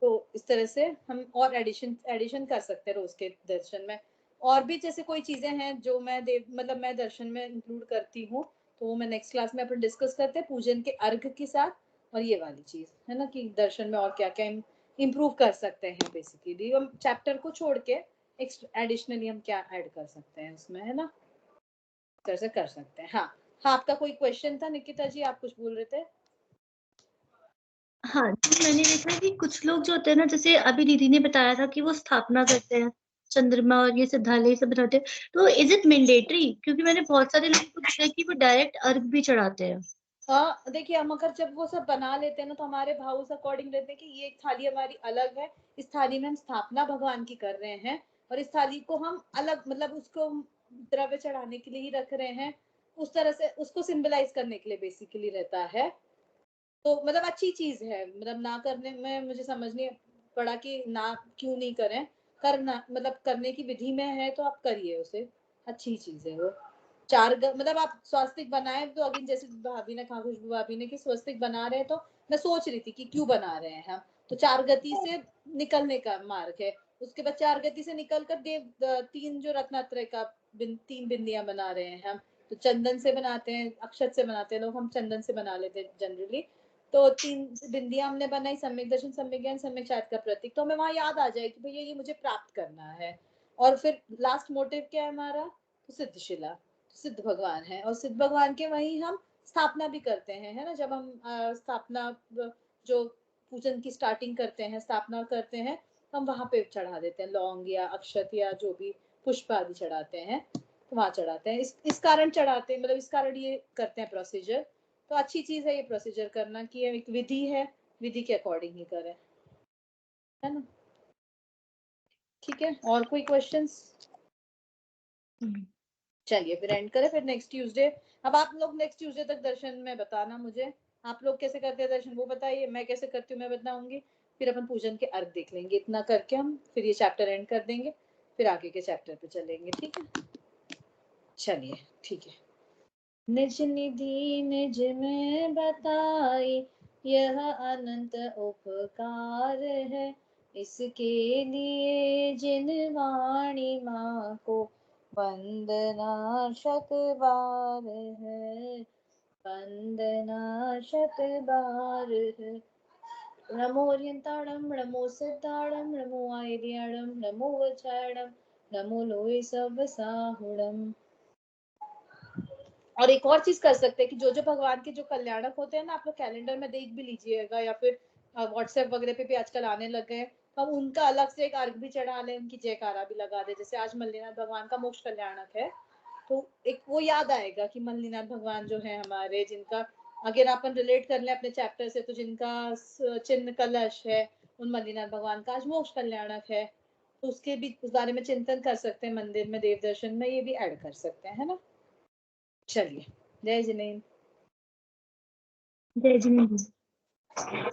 तो इस तरह से हम और एडिशन कर सकते हैं रोज के दर्शन में। और भी जैसे कोई चीजें हैं जो मैं मतलब मैं दर्शन में इंक्लूड करती हूँ, तो वो मैं नेक्स्ट क्लास में अपन डिस्कस करते हैं पूजन के अर्घ के साथ। और ये वाली चीज है ना कि दर्शन में और क्या क्या इम्प्रूव कर सकते हैं, बेसिकली हम चैप्टर को छोड़ के एडिशनली हम क्या ऐड कर सकते हैं उसमें, है ना, इस तरह से कर सकते हैं। हाँ हाँ, आपका कोई क्वेश्चन था निकिता जी, आप कुछ बोल रहे थे? हाँ जी, मैंने देखा है कि कुछ लोग जो होते हैं ना, जैसे अभी दीदी ने बताया था कि वो स्थापना करते हैं, चंद्रमा और ये सिद्धालय सब बनाते हैं, तो इज इट मैंडेटरी? क्योंकि मैंने बहुत सारे लोगों को देखा है कि वो डायरेक्ट अर्घ भी चढ़ाते हैं। हाँ देखिए, हम अगर जब वो सब बना लेते हैं ना तो हमारे भाव उस अकॉर्डिंग रहते हैं कि ये एक थाली हमारी अलग है, इस थाली में हम स्थापना भगवान की कर रहे हैं, और इस थाली को हम अलग मतलब उसको द्रव्य चढ़ाने के लिए ही रख रहे हैं, उस तरह से उसको सिंबलाइज करने के लिए बेसिकली रहता है। तो मतलब अच्छी चीज है, मतलब ना करने में मुझे समझ नहीं पड़ा कि ना क्यों नहीं करें, करना मतलब करने की विधि में है तो आप करिए उसे, अच्छी चीज है वो। मतलब आप स्वास्तिक बनाए तो अगेन जैसे भाभी ने कहा, खुशबू भाभी ने कि स्वास्तिक बना रहे हैं, तो मैं सोच रही थी कि क्यों बना रहे हैं हम, तो 4 गति से निकलने का मार्ग है। उसके बाद 4 गति से निकल कर देव 3 जो रत्नात्रय का 3 बिंदियां बना रहे हैं हम, तो चंदन से बनाते हैं, अक्षत से बनाते हैं लोग, हम चंदन से बना लेते हैं जनरली। तो 3 बिंदियां हमने बनाई, सम्यक दर्शन, सम्यक ज्ञान, सम्यक चारित का प्रतीक, तो हमें वहां याद आ जाए कि भैया ये मुझे प्राप्त करना है। और फिर लास्ट मोटिव क्या है हमारा, तो सिद्धशिला, सिद्ध भगवान है, और सिद्ध भगवान के वहीं हम स्थापना भी करते हैं, है ना, जब हम स्थापना जो पूजन की स्टार्टिंग करते हैं, स्थापना करते हैं, तो हम वहां पे चढ़ा देते हैं लौंग या अक्षत या जो भी पुष्प आदि चढ़ाते हैं, तो वहां चढ़ाते हैं, इस कारण चढ़ाते हैं, मतलब इस कारण ये करते हैं प्रोसीजर। तो अच्छी चीज है ये प्रोसीजर करना कि एक विधि है, विधि के अकॉर्डिंग ही करें, है ना। ठीक है, और कोई क्वेश्चंस? चलिए फिर एंड करें, फिर नेक्स्ट ट्यूसडे। अब आप लोग नेक्स्ट ट्यूसडे तक दर्शन में बताना मुझे, आप लोग कैसे करते हैं दर्शन वो बताइए, मैं कैसे करती हूँ मैं बताऊंगी, फिर अपन पूजन के अर्घ देख लेंगे, इतना करके हम फिर ये चैप्टर एंड कर देंगे, फिर आगे के चैप्टर पे चलेंगे, ठीक है। चलिए ठीक है। निज निधि निज में बताई, यह अनंत उपकार है, इसके लिए जिन वाणी माँ को वंदना शत बार है, वंदना शत बार है। नमो ओरियंताणम, नमो सिद्धाणम, नमो आयर्याणम, नमो वचाणम, नमो लोय सब साहुणम। और एक और चीज कर सकते हैं कि जो जो भगवान के जो कल्याणक होते हैं ना, आप लोग कैलेंडर में देख भी लीजिएगा, या फिर व्हाट्सएप वगैरह पे भी आजकल आने लग गए हैं, हम उनका अलग से एक अर्घ भी चढ़ा लें, उनकी जयकारा भी लगा दे। जैसे आज मल्लीनाथ भगवान का मोक्ष कल्याणक है, तो एक वो याद आएगा कि मल्लीनाथ भगवान जो है हमारे, जिनका अगर अपन रिलेट कर लें अपने चैप्टर से, तो जिनका चिन्ह कलश है, उन मल्लीनाथ भगवान का आज मोक्ष कल्याणक है, तो उसके भी उस बारे में चिंतन कर सकते हैं मंदिर में, देव दर्शन में ये भी ऐड कर सकते हैं, है ना। चलिए, जय जिनेन्द्र। जय जिनेन्द्र।